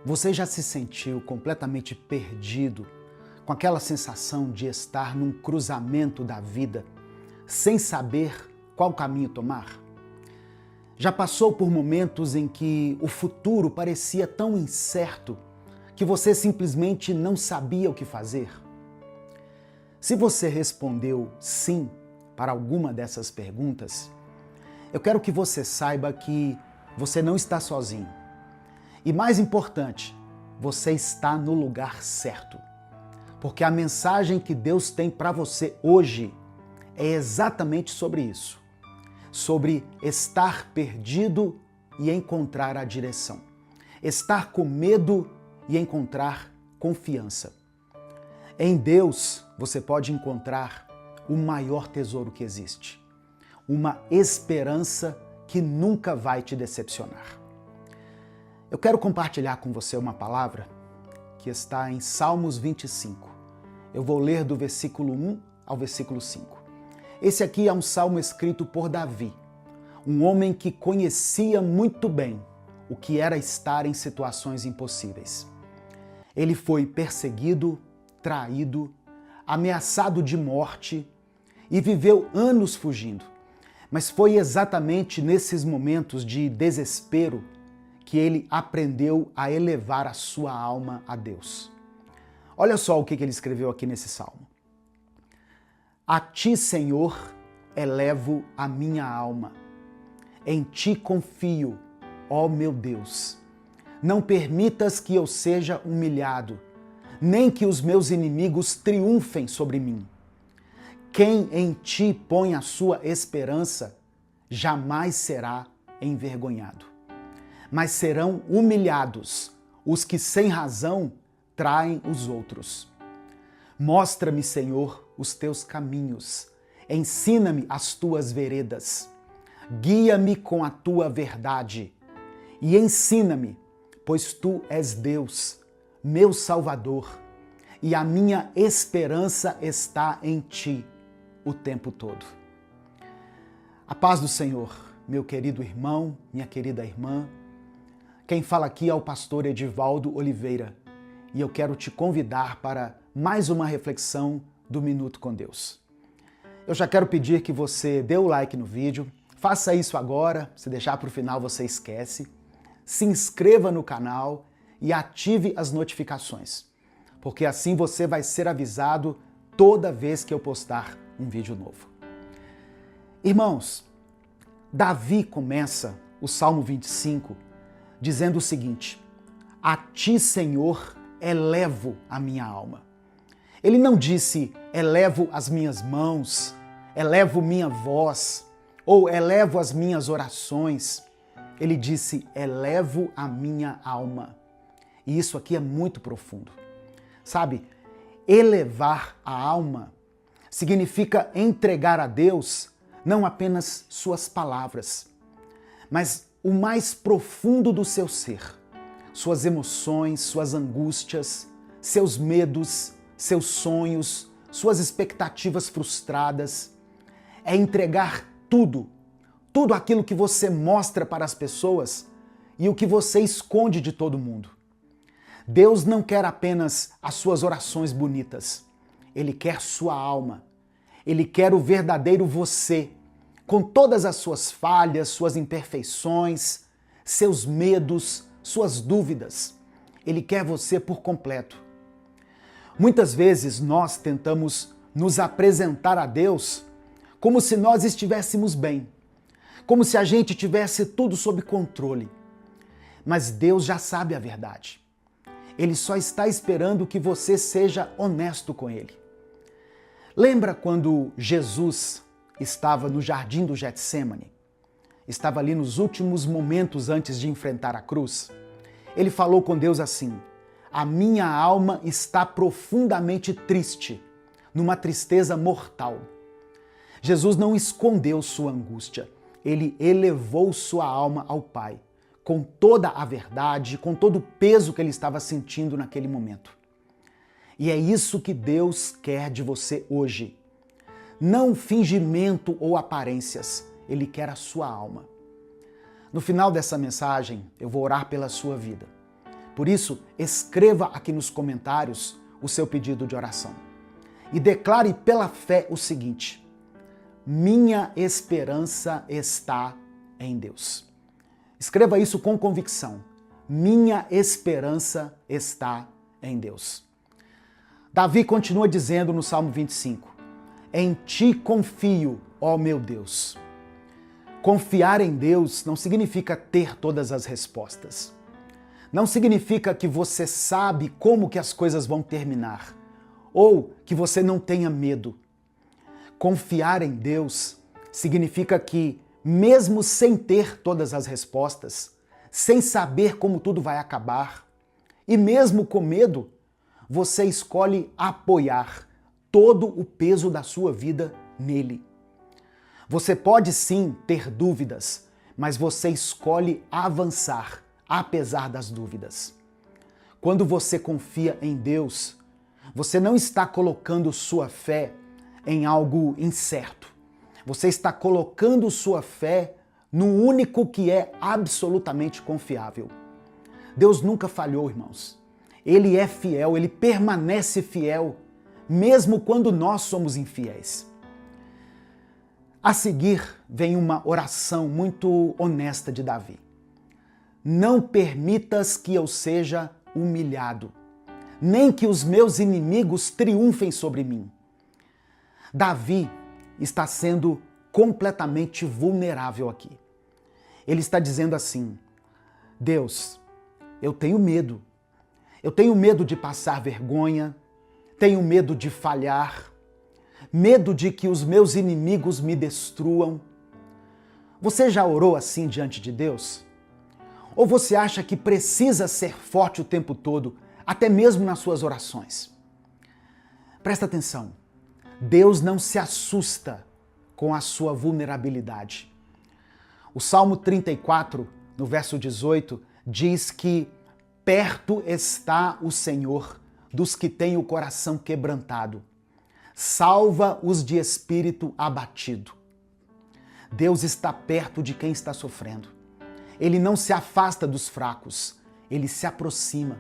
Você já se sentiu completamente perdido, com aquela sensação de estar num cruzamento da vida, sem saber qual caminho tomar? Já passou por momentos em que o futuro parecia tão incerto que você simplesmente não sabia o que fazer? Se você respondeu sim para alguma dessas perguntas, eu quero que você saiba que você não está sozinho. E mais importante, você está no lugar certo. Porque a mensagem que Deus tem para você hoje é exatamente sobre isso. Sobre estar perdido e encontrar a direção. Estar com medo e encontrar confiança. Em Deus você pode encontrar o maior tesouro que existe. Uma esperança que nunca vai te decepcionar. Eu quero compartilhar com você uma palavra que está em Salmos 25. Eu vou ler do versículo 1 ao versículo 5. Esse aqui é um salmo escrito por Davi, um homem que conhecia muito bem o que era estar em situações impossíveis. Ele foi perseguido, traído, ameaçado de morte e viveu anos fugindo. Mas foi exatamente nesses momentos de desespero que ele aprendeu a elevar a sua alma a Deus. Olha só o que ele escreveu aqui nesse salmo. A ti, Senhor, elevo a minha alma. Em ti confio, ó meu Deus. Não permitas que eu seja humilhado, nem que os meus inimigos triunfem sobre mim. Quem em ti põe a sua esperança, jamais será envergonhado. Mas serão humilhados os que sem razão traem os outros. Mostra-me, Senhor, os teus caminhos, ensina-me as tuas veredas, guia-me com a tua verdade e ensina-me, pois tu és Deus, meu Salvador, e a minha esperança está em ti o tempo todo. A paz do Senhor, meu querido irmão, minha querida irmã. Quem fala aqui é o pastor Edivaldo Oliveira e eu quero te convidar para mais uma reflexão do Minuto com Deus. Eu já quero pedir que você dê o like no vídeo, faça isso agora, se deixar para o final você esquece, se inscreva no canal e ative as notificações, porque assim você vai ser avisado toda vez que eu postar um vídeo novo. Irmãos, Davi começa o Salmo 25 dizendo o seguinte: a ti, Senhor, elevo a minha alma. Ele não disse, elevo as minhas mãos, elevo minha voz, ou elevo as minhas orações. Ele disse, elevo a minha alma. E isso aqui é muito profundo. Sabe, elevar a alma significa entregar a Deus não apenas suas palavras, mas o mais profundo do seu ser, suas emoções, suas angústias, seus medos, seus sonhos, suas expectativas frustradas. É entregar tudo aquilo que você mostra para as pessoas e o que você esconde de todo mundo. Deus não quer apenas as suas orações bonitas, Ele quer sua alma, Ele quer o verdadeiro você, com todas as suas falhas, suas imperfeições, seus medos, suas dúvidas. Ele quer você por completo. Muitas vezes nós tentamos nos apresentar a Deus como se nós estivéssemos bem, como se a gente tivesse tudo sob controle. Mas Deus já sabe a verdade. Ele só está esperando que você seja honesto com Ele. Lembra quando Jesus estava no jardim do Getsêmani? Estava ali nos últimos momentos antes de enfrentar a cruz. Ele falou com Deus assim: a minha alma está profundamente triste, numa tristeza mortal. Jesus não escondeu sua angústia, ele elevou sua alma ao Pai, com toda a verdade, com todo o peso que ele estava sentindo naquele momento. E é isso que Deus quer de você hoje. Não fingimento ou aparências, Ele quer a sua alma. No final dessa mensagem, eu vou orar pela sua vida, Por isso, escreva aqui nos comentários o seu pedido de oração. E declare pela fé o seguinte: minha esperança está em Deus. Escreva isso com convicção. Minha esperança está em Deus. Davi continua dizendo no Salmo 25: em ti confio, ó meu Deus. Confiar em Deus não significa ter todas as respostas. Não significa que você sabe como que as coisas vão terminar, ou que você não tenha medo. Confiar em Deus significa que, mesmo sem ter todas as respostas, sem saber como tudo vai acabar, e mesmo com medo, você escolhe apoiar todo o peso da sua vida nele. Você pode sim ter dúvidas, mas você escolhe avançar, apesar das dúvidas. Quando você confia em Deus, você não está colocando sua fé em algo incerto. Você está colocando sua fé no único que é absolutamente confiável. Deus nunca falhou, irmãos. Ele é fiel, ele permanece fiel, mesmo quando nós somos infiéis. A seguir vem uma oração muito honesta de Davi. Não permitas que eu seja humilhado, nem que os meus inimigos triunfem sobre mim. Davi está sendo completamente vulnerável aqui. Ele está dizendo assim: Deus, eu tenho medo. Eu tenho medo de passar vergonha, tenho medo de falhar, medo de que os meus inimigos me destruam. Você já orou assim diante de Deus? Ou você acha que precisa ser forte o tempo todo, até mesmo nas suas orações? Presta atenção. Deus não se assusta com a sua vulnerabilidade. O Salmo 34, no verso 18, diz que perto está o Senhor dos que têm o coração quebrantado. Salva os de espírito abatido. Deus está perto de quem está sofrendo. Ele não se afasta dos fracos, ele se aproxima.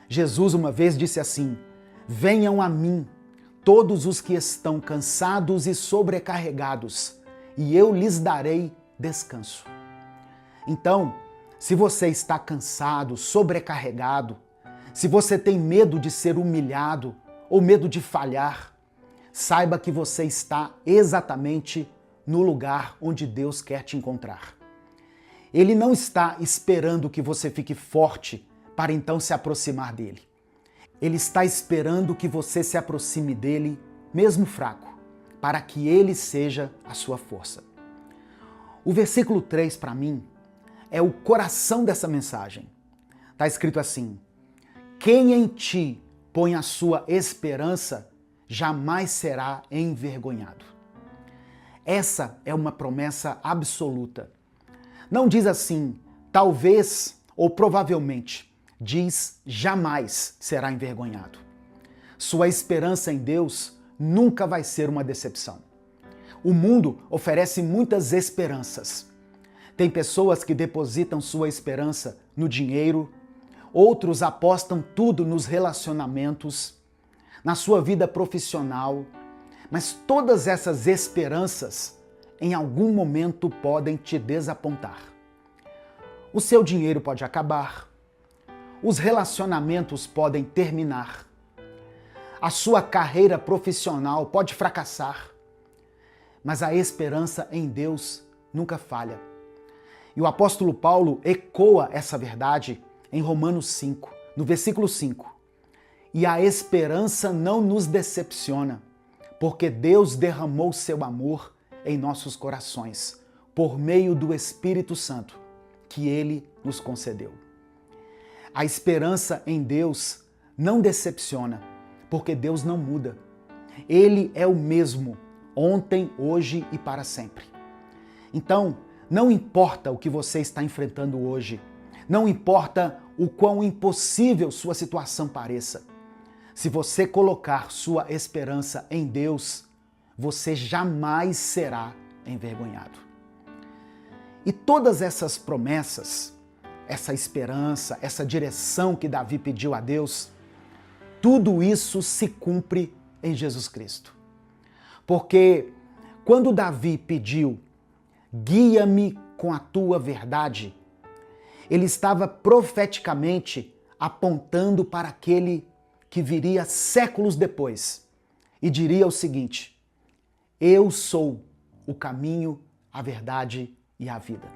Jesus uma vez disse assim: venham a mim todos os que estão cansados e sobrecarregados, e eu lhes darei descanso. Então, se você está cansado, sobrecarregado, se você tem medo de ser humilhado ou medo de falhar, saiba que você está exatamente no lugar onde Deus quer te encontrar. Ele não está esperando que você fique forte para então se aproximar dele. Ele está esperando que você se aproxime dele, mesmo fraco, para que ele seja a sua força. O versículo 3, para mim, é o coração dessa mensagem. Está escrito assim: quem em ti põe a sua esperança jamais será envergonhado. Essa é uma promessa absoluta. Não diz assim, talvez ou provavelmente. Diz, jamais será envergonhado. Sua esperança em Deus nunca vai ser uma decepção. O mundo oferece muitas esperanças. Tem pessoas que depositam sua esperança no dinheiro, outros apostam tudo nos relacionamentos, na sua vida profissional, mas todas essas esperanças em algum momento podem te desapontar. O seu dinheiro pode acabar, os relacionamentos podem terminar, a sua carreira profissional pode fracassar, mas a esperança em Deus nunca falha. E o apóstolo Paulo ecoa essa verdade em Romanos 5, no versículo 5. E a esperança não nos decepciona, porque Deus derramou seu amor em nossos corações, por meio do Espírito Santo, que Ele nos concedeu. A esperança em Deus não decepciona, porque Deus não muda. Ele é o mesmo, ontem, hoje e para sempre. Então, não importa o que você está enfrentando hoje, não importa o quão impossível sua situação pareça, se você colocar sua esperança em Deus, você jamais será envergonhado. E todas essas promessas essa esperança, essa direção que Davi pediu a Deus, tudo isso se cumpre em Jesus Cristo. Porque quando Davi pediu, guia-me com a tua verdade, ele estava profeticamente apontando para aquele que viria séculos depois e diria o seguinte: eu sou o caminho, a verdade e a vida.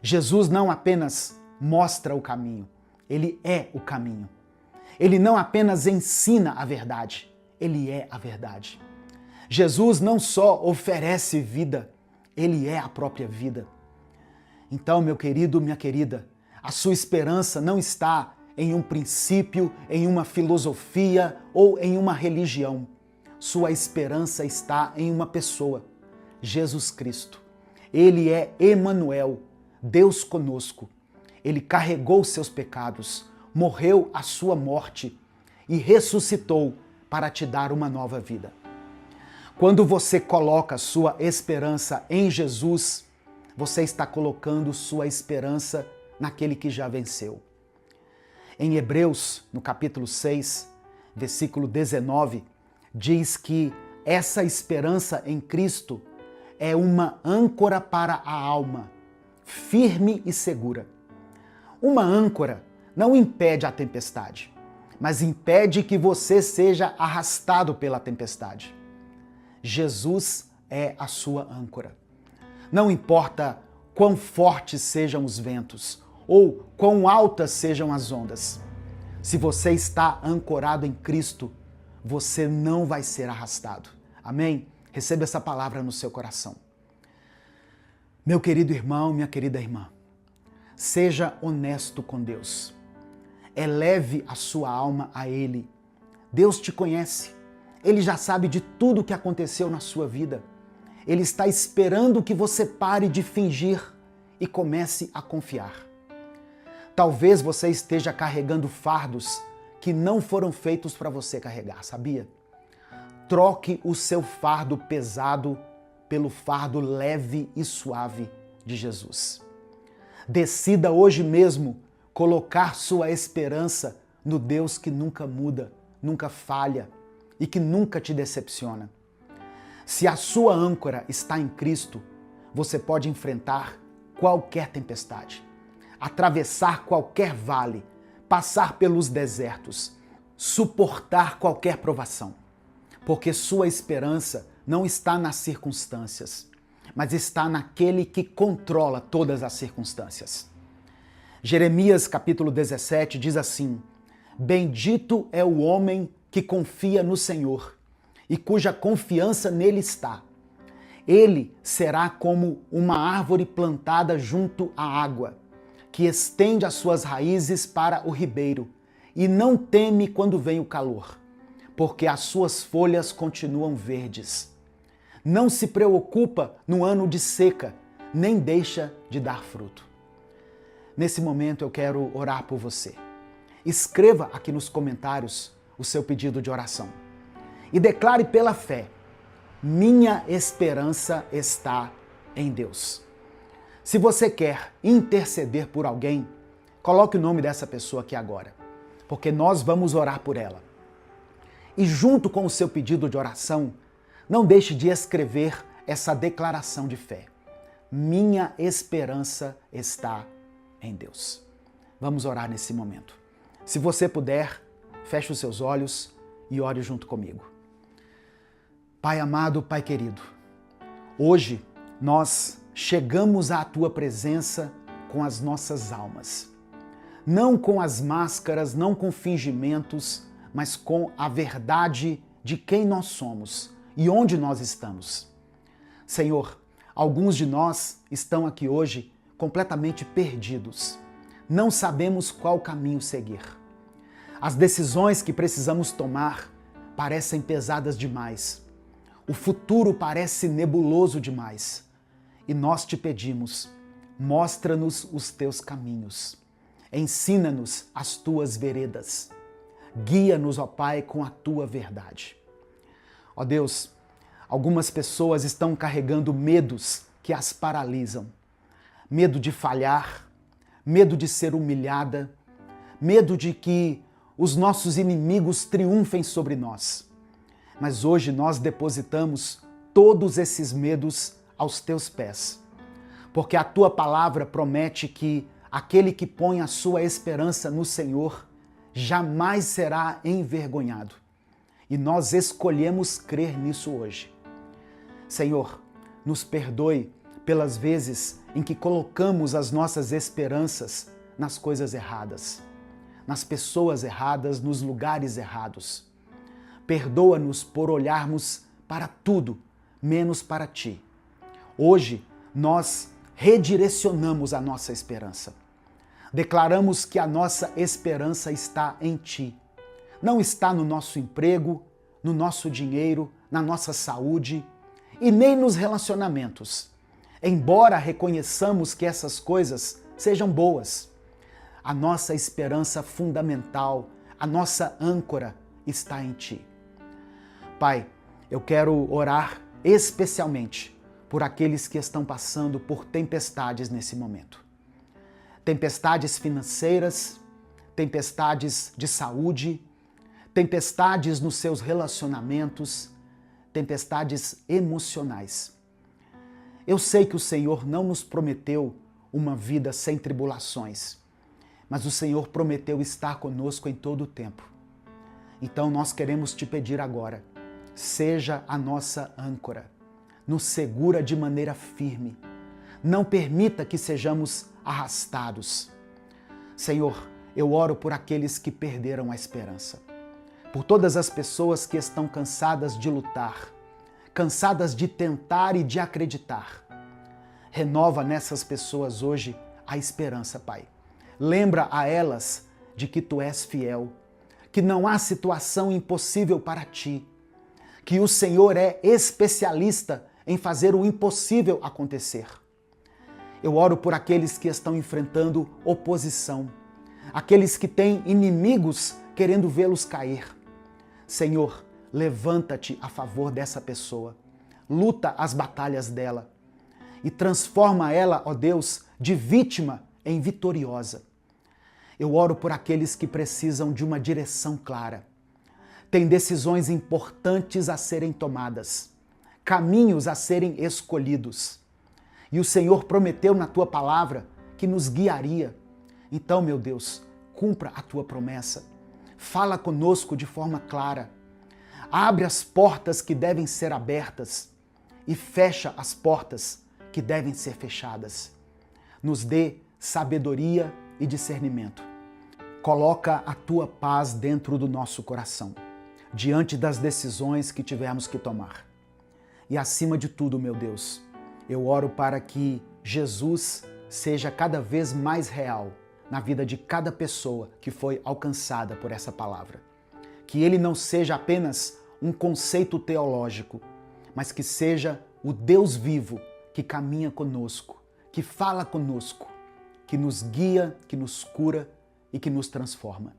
Jesus não apenas mostra o caminho, ele é o caminho. Ele não apenas ensina a verdade, ele é a verdade. Jesus não só oferece vida, ele é a própria vida. Então, meu querido, minha querida, a sua esperança não está em um princípio, em uma filosofia ou em uma religião. Sua esperança está em uma pessoa, Jesus Cristo. Ele é Emanuel, Deus conosco. Ele carregou seus pecados, morreu a sua morte e ressuscitou para te dar uma nova vida. Quando você coloca sua esperança em Jesus, você está colocando sua esperança naquele que já venceu. Em Hebreus, no capítulo 6, versículo 19, diz que essa esperança em Cristo é uma âncora para a alma, firme e segura. Uma âncora não impede a tempestade, mas impede que você seja arrastado pela tempestade. Jesus é a sua âncora. Não importa quão fortes sejam os ventos ou quão altas sejam as ondas. Se você está ancorado em Cristo, você não vai ser arrastado. Amém? Receba essa palavra no seu coração. Meu querido irmão, minha querida irmã, seja honesto com Deus. Eleve a sua alma a Ele. Deus te conhece. Ele já sabe de tudo o que aconteceu na sua vida. Ele está esperando que você pare de fingir e comece a confiar. Talvez você esteja carregando fardos que não foram feitos para você carregar, sabia? Troque o seu fardo pesado pelo fardo leve e suave de Jesus. Decida hoje mesmo colocar sua esperança no Deus que nunca muda, nunca falha e que nunca te decepciona. Se a sua âncora está em Cristo, você pode enfrentar qualquer tempestade, atravessar qualquer vale, passar pelos desertos, suportar qualquer provação, porque sua esperança não está nas circunstâncias, mas está naquele que controla todas as circunstâncias. Jeremias capítulo 17 diz assim: bendito é o homem que confia no Senhor e cuja confiança nele está. Ele será como uma árvore plantada junto à água, que estende as suas raízes para o ribeiro e não teme quando vem o calor, porque as suas folhas continuam verdes. Não se preocupa no ano de seca, nem deixa de dar fruto. Nesse momento eu quero orar por você. Escreva aqui nos comentários o seu pedido de oração e declare pela fé: minha esperança está em Deus. Se você quer interceder por alguém, coloque o nome dessa pessoa aqui agora, porque nós vamos orar por ela. E junto com o seu pedido de oração, não deixe de escrever essa declaração de fé: minha esperança está em Deus. Vamos orar nesse momento. Se você puder, feche os seus olhos e ore junto comigo. Pai amado, Pai querido, hoje nós chegamos à Tua presença com as nossas almas. Não com as máscaras, não com fingimentos, mas com a verdade de quem nós somos e onde nós estamos. Senhor, alguns de nós estão aqui hoje completamente perdidos. Não sabemos qual caminho seguir. As decisões que precisamos tomar parecem pesadas demais. O futuro parece nebuloso demais. E nós te pedimos, mostra-nos os teus caminhos. Ensina-nos as tuas veredas. Guia-nos, ó Pai, com a tua verdade. Ó Deus, algumas pessoas estão carregando medos que as paralisam. Medo de falhar, medo de ser humilhada, medo de que os nossos inimigos triunfem sobre nós. Mas hoje nós depositamos todos esses medos aos teus pés, porque a tua palavra promete que aquele que põe a sua esperança no Senhor jamais será envergonhado. E nós escolhemos crer nisso hoje. Senhor, nos perdoe pelas vezes em que colocamos as nossas esperanças nas coisas erradas, nas pessoas erradas, nos lugares errados. Perdoa-nos por olharmos para tudo, menos para Ti. Hoje, nós redirecionamos a nossa esperança. Declaramos que a nossa esperança está em Ti. Não está no nosso emprego, no nosso dinheiro, na nossa saúde e nem nos relacionamentos. Embora reconheçamos que essas coisas sejam boas, a nossa esperança fundamental, a nossa âncora está em Ti. Pai, eu quero orar especialmente por aqueles que estão passando por tempestades nesse momento. Tempestades financeiras, tempestades de saúde, tempestades nos seus relacionamentos, tempestades emocionais. Eu sei que o Senhor não nos prometeu uma vida sem tribulações, mas o Senhor prometeu estar conosco em todo o tempo. Então nós queremos te pedir agora, seja a nossa âncora, nos segura de maneira firme, não permita que sejamos arrastados. Senhor, eu oro por aqueles que perderam a esperança, por todas as pessoas que estão cansadas de lutar, cansadas de tentar e de acreditar. Renova nessas pessoas hoje a esperança, Pai. Lembra a elas de que Tu és fiel, que não há situação impossível para Ti, que o Senhor é especialista em fazer o impossível acontecer. Eu oro por aqueles que estão enfrentando oposição, aqueles que têm inimigos querendo vê-los cair. Senhor, levanta-te a favor dessa pessoa, luta as batalhas dela e transforma ela, ó Deus, de vítima em vitoriosa. Eu oro por aqueles que precisam de uma direção clara. Tem decisões importantes a serem tomadas, caminhos a serem escolhidos. E o Senhor prometeu na Tua palavra que nos guiaria. Então, meu Deus, cumpra a Tua promessa. Fala conosco de forma clara. Abre as portas que devem ser abertas e fecha as portas que devem ser fechadas. Nos dê sabedoria e discernimento. Coloca a Tua paz dentro do nosso coração, diante das decisões que tivermos que tomar. E acima de tudo, meu Deus, eu oro para que Jesus seja cada vez mais real na vida de cada pessoa que foi alcançada por essa palavra. Que ele não seja apenas um conceito teológico, mas que seja o Deus vivo que caminha conosco, que fala conosco, que nos guia, que nos cura e que nos transforma.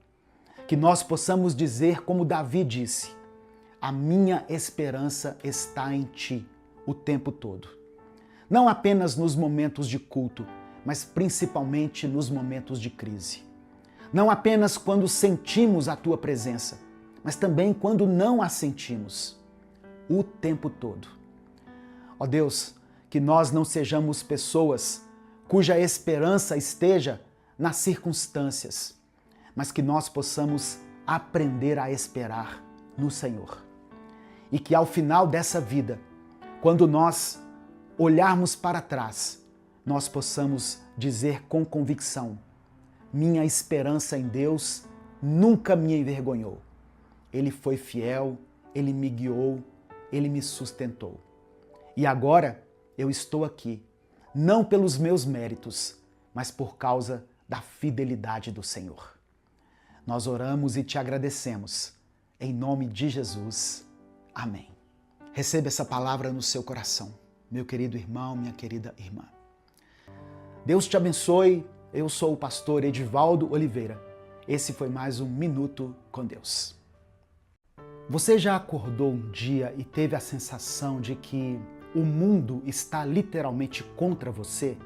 Que nós possamos dizer como Davi disse: a minha esperança está em Ti o tempo todo. Não apenas nos momentos de culto, mas principalmente nos momentos de crise. Não apenas quando sentimos a Tua presença, mas também quando não a sentimos, o tempo todo. Ó Deus, que nós não sejamos pessoas cuja esperança esteja nas circunstâncias, mas que nós possamos aprender a esperar no Senhor. E que ao final dessa vida, quando nós olharmos para trás, nós possamos dizer com convicção: minha esperança em Deus nunca me envergonhou. Ele foi fiel, Ele me guiou, Ele me sustentou. E agora eu estou aqui, não pelos meus méritos, mas por causa da fidelidade do Senhor. Nós oramos e te agradecemos. Em nome de Jesus. Amém. Receba essa palavra no seu coração, meu querido irmão, minha querida irmã. Deus te abençoe. Eu sou o pastor Edivaldo Oliveira. Esse foi mais um Minuto com Deus. Você já acordou um dia e teve a sensação de que o mundo está literalmente contra você?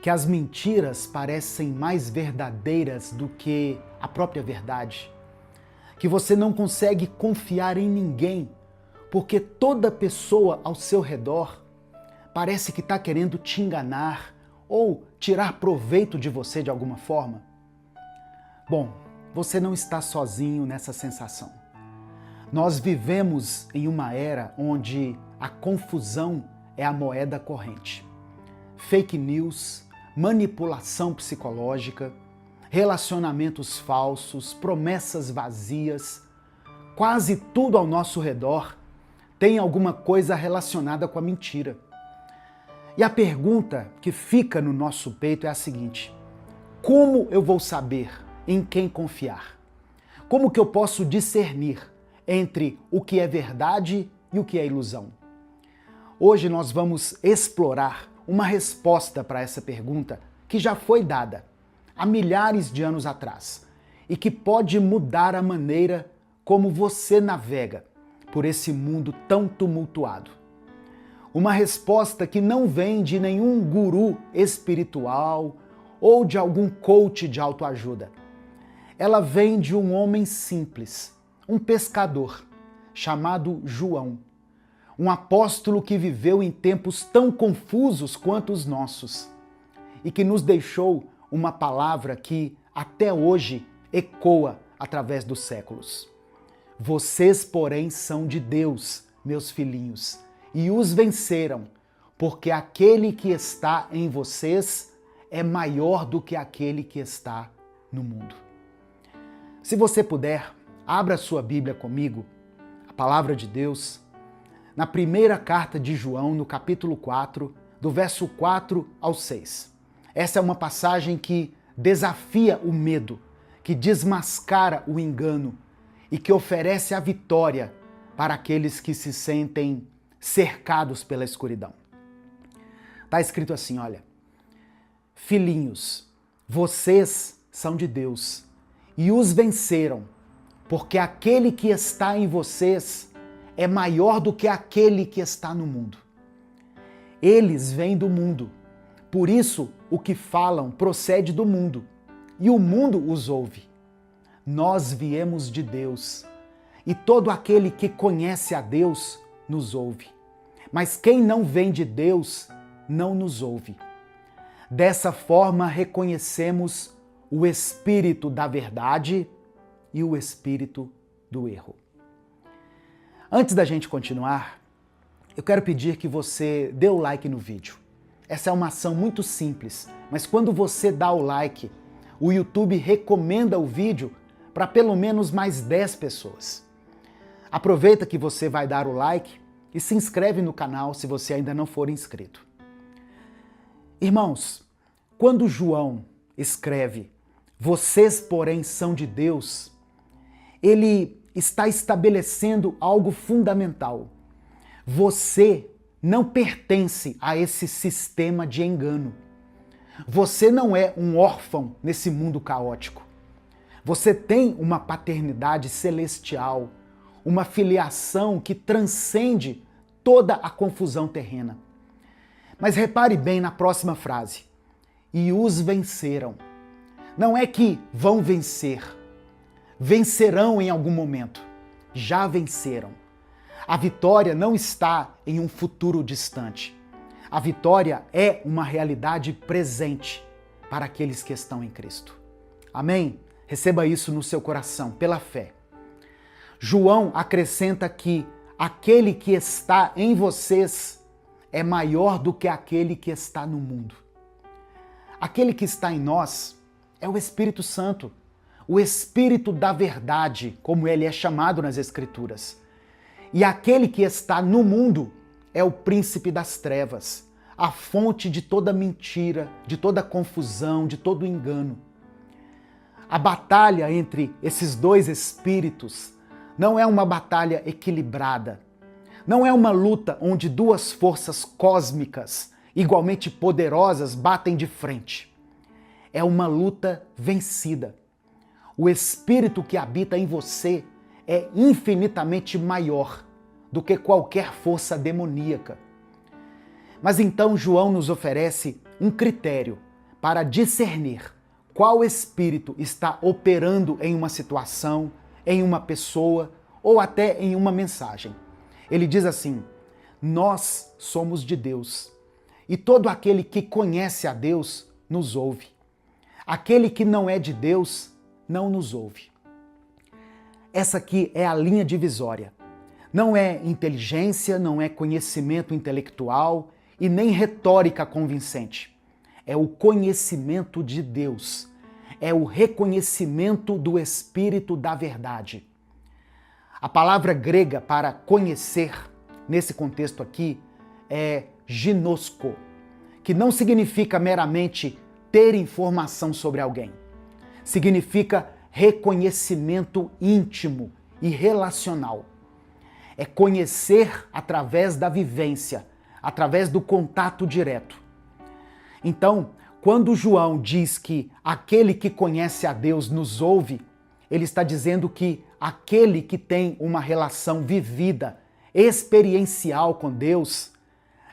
que as mentiras parecem mais verdadeiras do que a própria verdade, que você não consegue confiar em ninguém, porque toda pessoa ao seu redor parece que está querendo te enganar ou tirar proveito de você de alguma forma? Bom, você não está sozinho nessa sensação. Nós vivemos em uma era onde a confusão é a moeda corrente. Fake news, manipulação psicológica, relacionamentos falsos, promessas vazias, quase tudo ao nosso redor tem alguma coisa relacionada com a mentira. E a pergunta que fica no nosso peito é a seguinte: como eu vou saber em quem confiar? Como que eu posso discernir entre o que é verdade e o que é ilusão? Hoje nós vamos explorar uma resposta para essa pergunta que já foi dada há milhares de anos atrás e que pode mudar a maneira como você navega por esse mundo tão tumultuado. Uma resposta que não vem de nenhum guru espiritual ou de algum coach de autoajuda. Ela vem de um homem simples, um pescador, chamado João, um apóstolo que viveu em tempos tão confusos quanto os nossos e que nos deixou uma palavra que até hoje ecoa através dos séculos. Vocês, porém, são de Deus, meus filhinhos, e os venceram, porque aquele que está em vocês é maior do que aquele que está no mundo. Se você puder, abra sua Bíblia comigo, a palavra de Deus, na primeira carta de João, no capítulo 4, do verso 4 ao 6. Essa é uma passagem que desafia o medo, que desmascara o engano e que oferece a vitória para aqueles que se sentem cercados pela escuridão. Está escrito assim, olha: filhinhos, vocês são de Deus e os venceram, porque aquele que está em vocês é maior do que aquele que está no mundo. Eles vêm do mundo, por isso o que falam procede do mundo, e o mundo os ouve. Nós viemos de Deus, e todo aquele que conhece a Deus nos ouve. Mas quem não vem de Deus não nos ouve. Dessa forma reconhecemos o espírito da verdade e o espírito do erro. Antes da gente continuar, eu quero pedir que você dê o like no vídeo. Essa é uma ação muito simples, mas quando você dá o like, o YouTube recomenda o vídeo para pelo menos mais 10 pessoas. Aproveita que você vai dar o like e se inscreve no canal se você ainda não for inscrito. Irmãos, quando João escreve "Vocês, porém, são de Deus", ele está estabelecendo algo fundamental. Você não pertence a esse sistema de engano. Você não é um órfão nesse mundo caótico. Você tem uma paternidade celestial, uma filiação que transcende toda a confusão terrena. Mas repare bem na próxima frase: e os venceram. Não é que vão vencer. Vencerão em algum momento. Já venceram. A vitória não está em um futuro distante. A vitória é uma realidade presente para aqueles que estão em Cristo. Amém? Receba isso no seu coração, pela fé. João acrescenta que aquele que está em vocês é maior do que aquele que está no mundo. Aquele que está em nós é o Espírito Santo, o Espírito da verdade, como ele é chamado nas Escrituras. E aquele que está no mundo é o príncipe das trevas, a fonte de toda mentira, de toda confusão, de todo engano. A batalha entre esses dois espíritos não é uma batalha equilibrada, não é uma luta onde duas forças cósmicas igualmente poderosas batem de frente. É uma luta vencida. O espírito que habita em você é infinitamente maior do que qualquer força demoníaca. Mas então João nos oferece um critério para discernir qual espírito está operando em uma situação, em uma pessoa ou até em uma mensagem. Ele diz assim: nós somos de Deus e todo aquele que conhece a Deus nos ouve. Aquele que não é de Deus não nos ouve. Essa aqui é a linha divisória. Não é inteligência, não é conhecimento intelectual e nem retórica convincente. É o conhecimento de Deus. É o reconhecimento do Espírito da verdade. A palavra grega para conhecer, nesse contexto aqui, é ginosko, que não significa meramente ter informação sobre alguém. Significa reconhecimento íntimo e relacional. É conhecer através da vivência, através do contato direto. Então, quando João diz que aquele que conhece a Deus nos ouve, ele está dizendo que aquele que tem uma relação vivida, experiencial com Deus,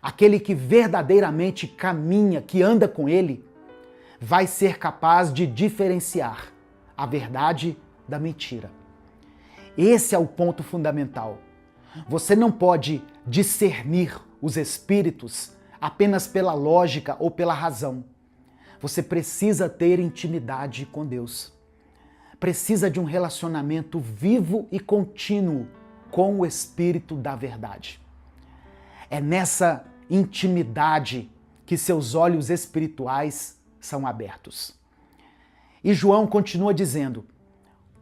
aquele que verdadeiramente caminha, que anda com Ele, vai ser capaz de diferenciar a verdade da mentira. Esse é o ponto fundamental. Você não pode discernir os espíritos apenas pela lógica ou pela razão. Você precisa ter intimidade com Deus. Precisa de um relacionamento vivo e contínuo com o Espírito da verdade. É nessa intimidade que seus olhos espirituais são abertos. E João continua dizendo: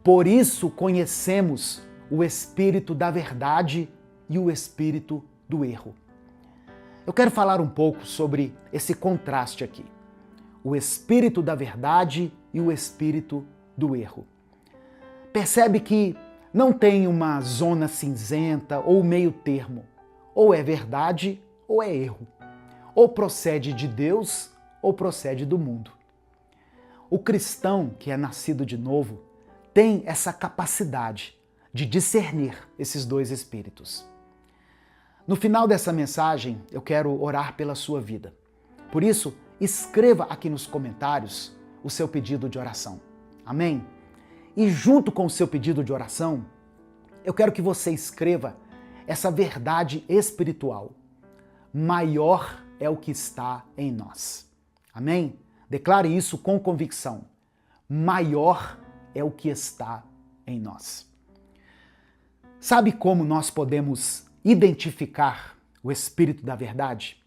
por isso conhecemos o Espírito da verdade e o Espírito do erro. Eu quero falar um pouco sobre esse contraste aqui. O Espírito da verdade e o Espírito do erro. Percebe que não tem uma zona cinzenta ou meio termo. Ou é verdade ou é erro. Ou procede de Deus ou procede do mundo. O cristão que é nascido de novo tem essa capacidade de discernir esses dois espíritos. No final dessa mensagem, eu quero orar pela sua vida. Por isso, escreva aqui nos comentários o seu pedido de oração. Amém? E junto com o seu pedido de oração, eu quero que você escreva essa verdade espiritual. Maior é o que está em nós. Amém? Declare isso com convicção. Maior é o que está em nós. Sabe como nós podemos identificar o Espírito da verdade?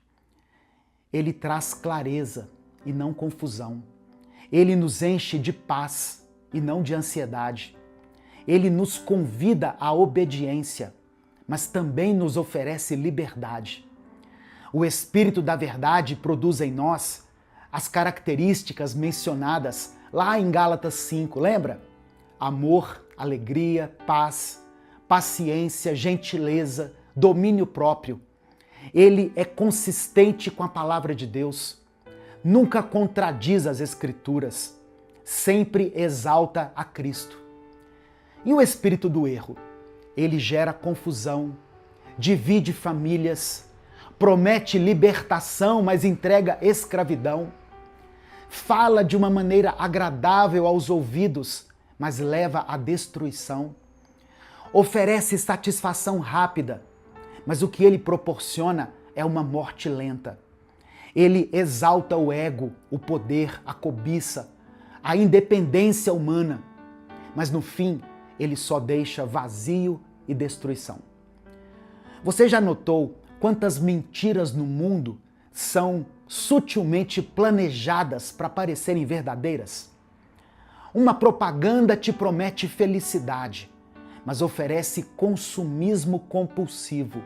Ele traz clareza e não confusão. Ele nos enche de paz e não de ansiedade. Ele nos convida à obediência, mas também nos oferece liberdade. O Espírito da verdade produz em nós as características mencionadas lá em Gálatas 5, lembra? Amor, alegria, paz, paciência, gentileza, domínio próprio. Ele é consistente com a palavra de Deus, nunca contradiz as Escrituras, sempre exalta a Cristo. E o espírito do erro? Ele gera confusão, divide famílias, promete libertação, mas entrega escravidão, fala de uma maneira agradável aos ouvidos, mas leva à destruição, oferece satisfação rápida, mas o que ele proporciona é uma morte lenta. Ele exalta o ego, o poder, a cobiça, a independência humana, mas no fim ele só deixa vazio e destruição. Você já notou quantas mentiras no mundo são sutilmente planejadas para parecerem verdadeiras? Uma propaganda te promete felicidade, mas oferece consumismo compulsivo.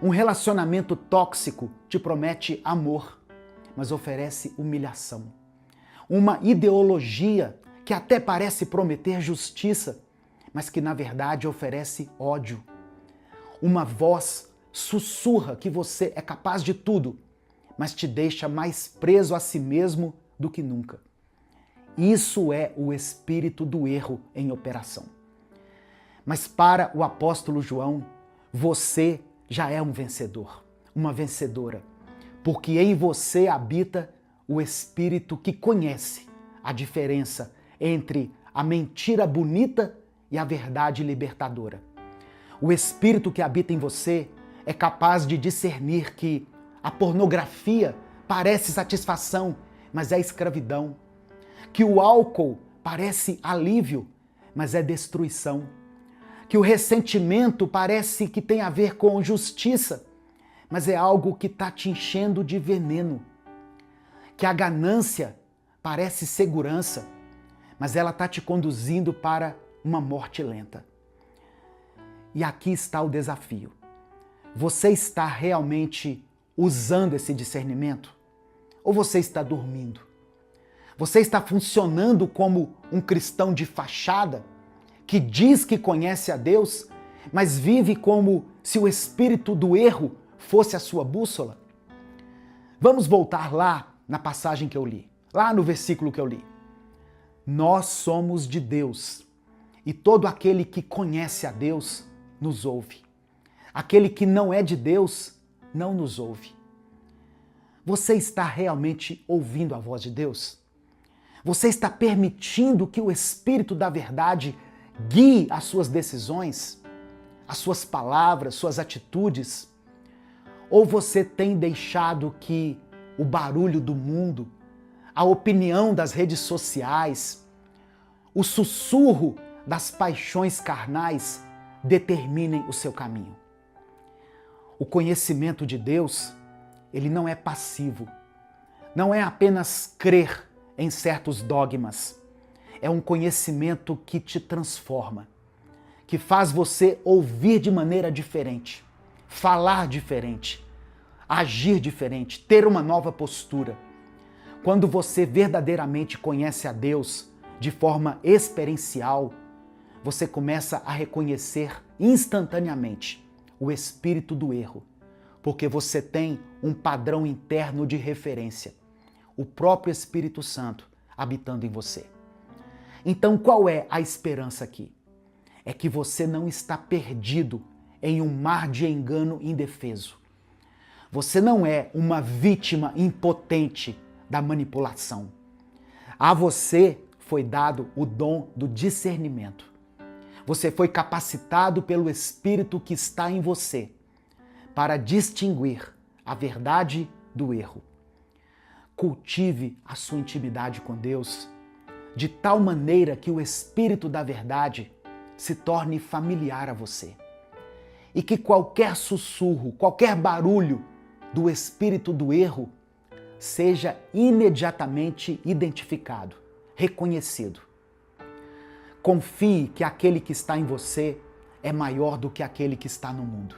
Um relacionamento tóxico te promete amor, mas oferece humilhação. Uma ideologia que até parece prometer justiça, mas que na verdade oferece ódio. Uma voz sussurra que você é capaz de tudo, mas te deixa mais preso a si mesmo do que nunca. Isso é o espírito do erro em operação. Mas para o apóstolo João, você já é um vencedor, uma vencedora, porque em você habita o Espírito que conhece a diferença entre a mentira bonita e a verdade libertadora. O Espírito que habita em você é capaz de discernir que a pornografia parece satisfação, mas é escravidão. Que o álcool parece alívio, mas é destruição. Que o ressentimento parece que tem a ver com justiça, mas é algo que está te enchendo de veneno. Que a ganância parece segurança, mas ela está te conduzindo para uma morte lenta. E aqui está o desafio. Você está realmente usando esse discernimento? Ou você está dormindo? Você está funcionando como um cristão de fachada, que diz que conhece a Deus, mas vive como se o espírito do erro fosse a sua bússola? Vamos voltar lá na passagem que eu li, lá no versículo que eu li. Nós somos de Deus, e todo aquele que conhece a Deus nos ouve. Aquele que não é de Deus não nos ouve. Você está realmente ouvindo a voz de Deus? Você está permitindo que o Espírito da Verdade guie as suas decisões, as suas palavras, suas atitudes? Ou você tem deixado que o barulho do mundo, a opinião das redes sociais, o sussurro das paixões carnais determinem o seu caminho? O conhecimento de Deus, ele não é passivo. Não é apenas crer em certos dogmas. É um conhecimento que te transforma, que faz você ouvir de maneira diferente, falar diferente, agir diferente, ter uma nova postura. Quando você verdadeiramente conhece a Deus de forma experiencial, você começa a reconhecer instantaneamente o espírito do erro, porque você tem um padrão interno de referência, o próprio Espírito Santo habitando em você. Então, qual é a esperança aqui? É que você não está perdido em um mar de engano indefeso. Você não é uma vítima impotente da manipulação. A você foi dado o dom do discernimento. Você foi capacitado pelo Espírito que está em você para distinguir a verdade do erro. Cultive a sua intimidade com Deus de tal maneira que o Espírito da Verdade se torne familiar a você. E que qualquer sussurro, qualquer barulho do espírito do erro seja imediatamente identificado, reconhecido. Confie que aquele que está em você é maior do que aquele que está no mundo.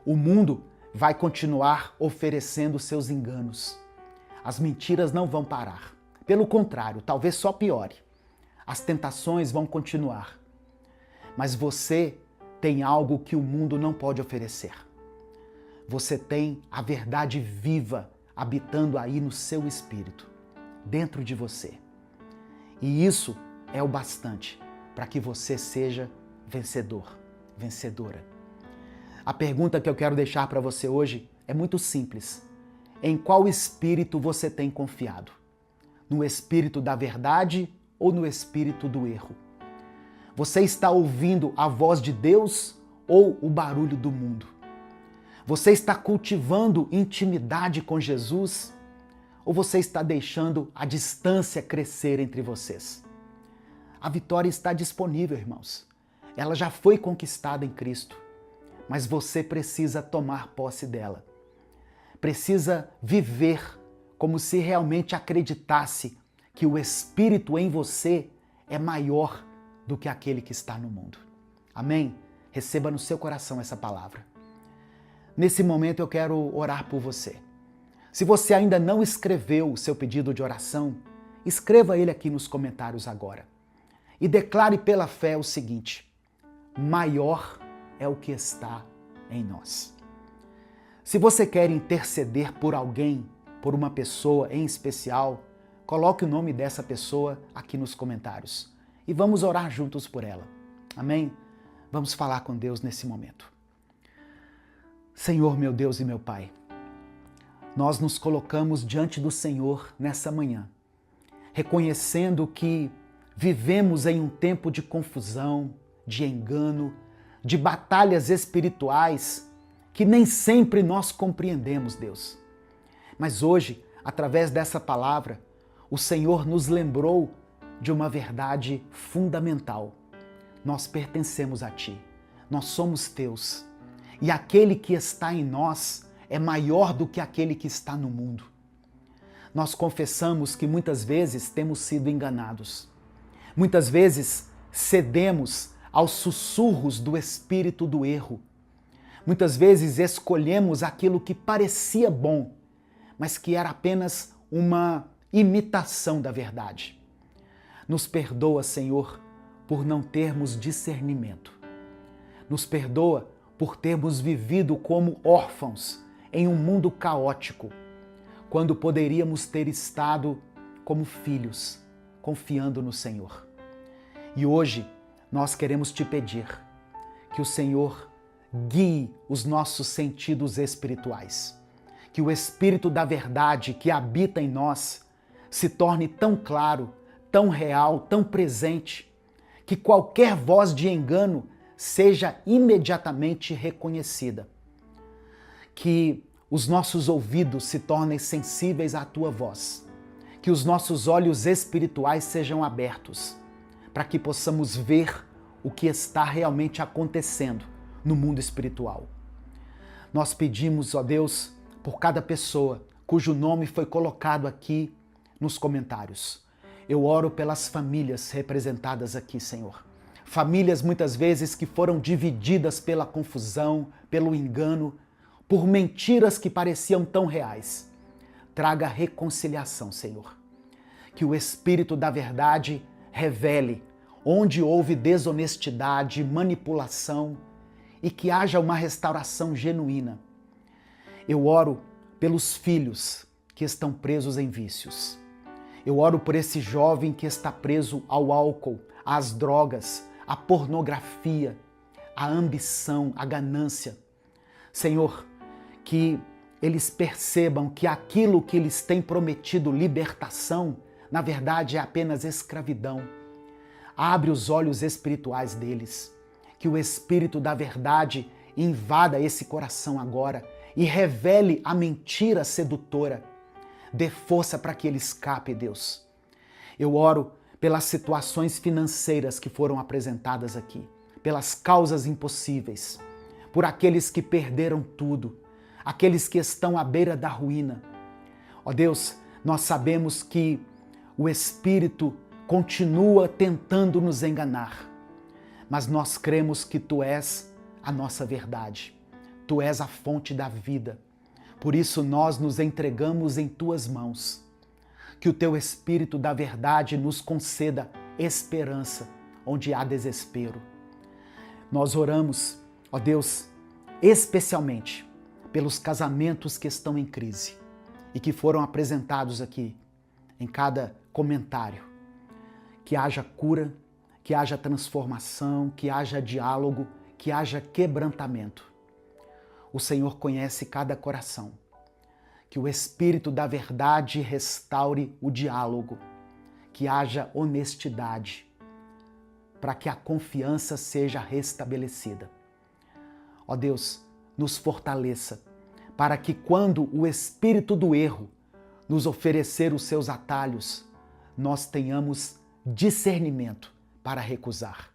O mundo vai continuar oferecendo seus enganos. As mentiras não vão parar. Pelo contrário, talvez só piore. As tentações vão continuar. Mas você tem algo que o mundo não pode oferecer. Você tem a verdade viva habitando aí no seu espírito, dentro de você. E isso é o bastante para que você seja vencedor, vencedora. A pergunta que eu quero deixar para você hoje é muito simples. Em qual espírito você tem confiado? No espírito da verdade ou no espírito do erro? Você está ouvindo a voz de Deus ou o barulho do mundo? Você está cultivando intimidade com Jesus ou você está deixando a distância crescer entre vocês? A vitória está disponível, irmãos. Ela já foi conquistada em Cristo, mas você precisa tomar posse dela. Precisa viver como se realmente acreditasse que o Espírito em você é maior do que aquele que está no mundo. Amém? Receba no seu coração essa palavra. Nesse momento eu quero orar por você. Se você ainda não escreveu o seu pedido de oração, escreva ele aqui nos comentários agora. E declare pela fé o seguinte: maior é o que está em nós. Se você quer interceder por alguém, por uma pessoa em especial, coloque o nome dessa pessoa aqui nos comentários e vamos orar juntos por ela. Amém? Vamos falar com Deus nesse momento. Senhor, meu Deus e meu Pai, nós nos colocamos diante do Senhor nessa manhã, reconhecendo que vivemos em um tempo de confusão, de engano, de batalhas espirituais que nem sempre nós compreendemos, Deus. Mas hoje, através dessa palavra, o Senhor nos lembrou de uma verdade fundamental. Nós pertencemos a Ti, nós somos Teus, e aquele que está em nós é maior do que aquele que está no mundo. Nós confessamos que muitas vezes temos sido enganados. Muitas vezes cedemos aos sussurros do espírito do erro. Muitas vezes escolhemos aquilo que parecia bom, mas que era apenas uma imitação da verdade. Nos perdoa, Senhor, por não termos discernimento. Nos perdoa por termos vivido como órfãos em um mundo caótico, quando poderíamos ter estado como filhos, confiando no Senhor. E hoje nós queremos te pedir que o Senhor guie os nossos sentidos espirituais, que o Espírito da verdade que habita em nós se torne tão claro, tão real, tão presente, que qualquer voz de engano seja imediatamente reconhecida. Que os nossos ouvidos se tornem sensíveis à Tua voz. Que os nossos olhos espirituais sejam abertos, para que possamos ver o que está realmente acontecendo no mundo espiritual. Nós pedimos, ó Deus, por cada pessoa cujo nome foi colocado aqui nos comentários. Eu oro pelas famílias representadas aqui, Senhor. Famílias muitas vezes que foram divididas pela confusão, pelo engano, por mentiras que pareciam tão reais. Traga reconciliação, Senhor. Que o Espírito da verdade revele onde houve desonestidade, manipulação e que haja uma restauração genuína. Eu oro pelos filhos que estão presos em vícios. Eu oro por esse jovem que está preso ao álcool, às drogas, à pornografia, à ambição, à ganância. Senhor, que eles percebam que aquilo que eles têm prometido libertação, na verdade é apenas escravidão. Abre os olhos espirituais deles, que o Espírito da verdade invada esse coração agora e revele a mentira sedutora. Dê força para que ele escape, Deus. Eu oro pelas situações financeiras que foram apresentadas aqui, pelas causas impossíveis, por aqueles que perderam tudo, aqueles que estão à beira da ruína. Ó Deus, nós sabemos que o Espírito continua tentando nos enganar, mas nós cremos que Tu és a nossa verdade, Tu és a fonte da vida. Por isso nós nos entregamos em Tuas mãos. Que o Teu Espírito da verdade nos conceda esperança onde há desespero. Nós oramos, ó Deus, especialmente pelos casamentos que estão em crise e que foram apresentados aqui em cada comentário. Que haja cura, que haja transformação, que haja diálogo, que haja quebrantamento. O Senhor conhece cada coração. Que o Espírito da verdade restaure o diálogo, que haja honestidade, para que a confiança seja restabelecida. Ó Deus, nos fortaleça, para que quando o espírito do erro nos oferecer os seus atalhos, nós tenhamos discernimento para recusar.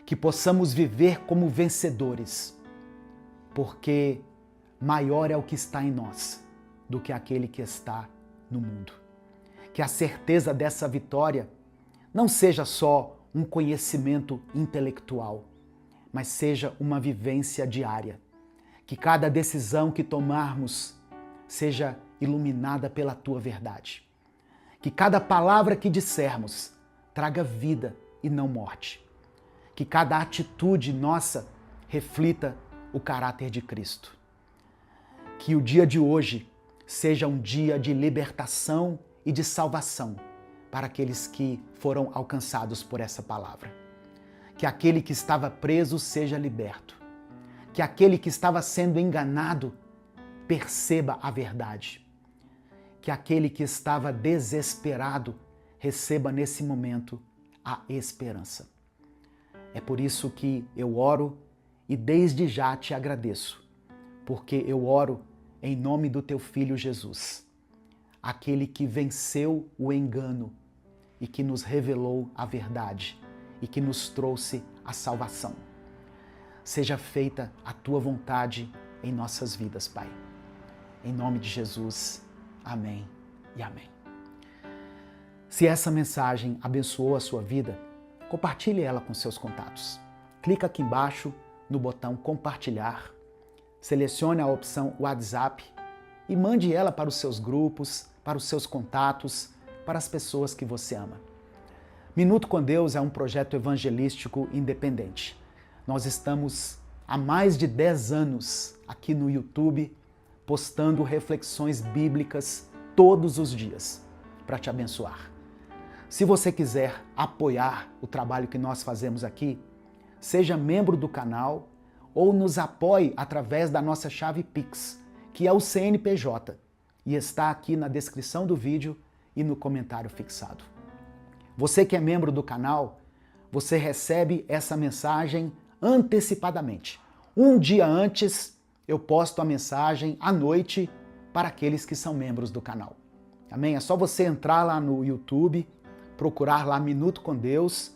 Que possamos viver como vencedores, porque maior é o que está em nós do que aquele que está no mundo. Que a certeza dessa vitória não seja só um conhecimento intelectual, mas seja uma vivência diária. Que cada decisão que tomarmos seja iluminada pela Tua verdade. Que cada palavra que dissermos traga vida e não morte. Que cada atitude nossa reflita o caráter de Cristo. Que o dia de hoje seja um dia de libertação e de salvação para aqueles que foram alcançados por essa palavra. Que aquele que estava preso seja liberto. Que aquele que estava sendo enganado perceba a verdade. Que aquele que estava desesperado receba nesse momento a esperança. É por isso que eu oro e desde já te agradeço, porque eu oro em nome do teu Filho Jesus, aquele que venceu o engano e que nos revelou a verdade e que nos trouxe a salvação. Seja feita a tua vontade em nossas vidas, Pai. Em nome de Jesus, amém e amém. Se essa mensagem abençoou a sua vida, compartilhe ela com seus contatos. Clica aqui embaixo no botão compartilhar, selecione a opção WhatsApp e mande ela para os seus grupos, para os seus contatos, para as pessoas que você ama. Minuto com Deus é um projeto evangelístico independente. Nós estamos há mais de 10 anos aqui no YouTube postando reflexões bíblicas todos os dias para te abençoar. Se você quiser apoiar o trabalho que nós fazemos aqui, seja membro do canal ou nos apoie através da nossa chave Pix, que é o CNPJ, e está aqui na descrição do vídeo e no comentário fixado. Você que é membro do canal, você recebe essa mensagem antecipadamente. Um dia antes, eu posto a mensagem à noite para aqueles que são membros do canal. Amém? É só você entrar lá no YouTube, procurar lá Minuto com Deus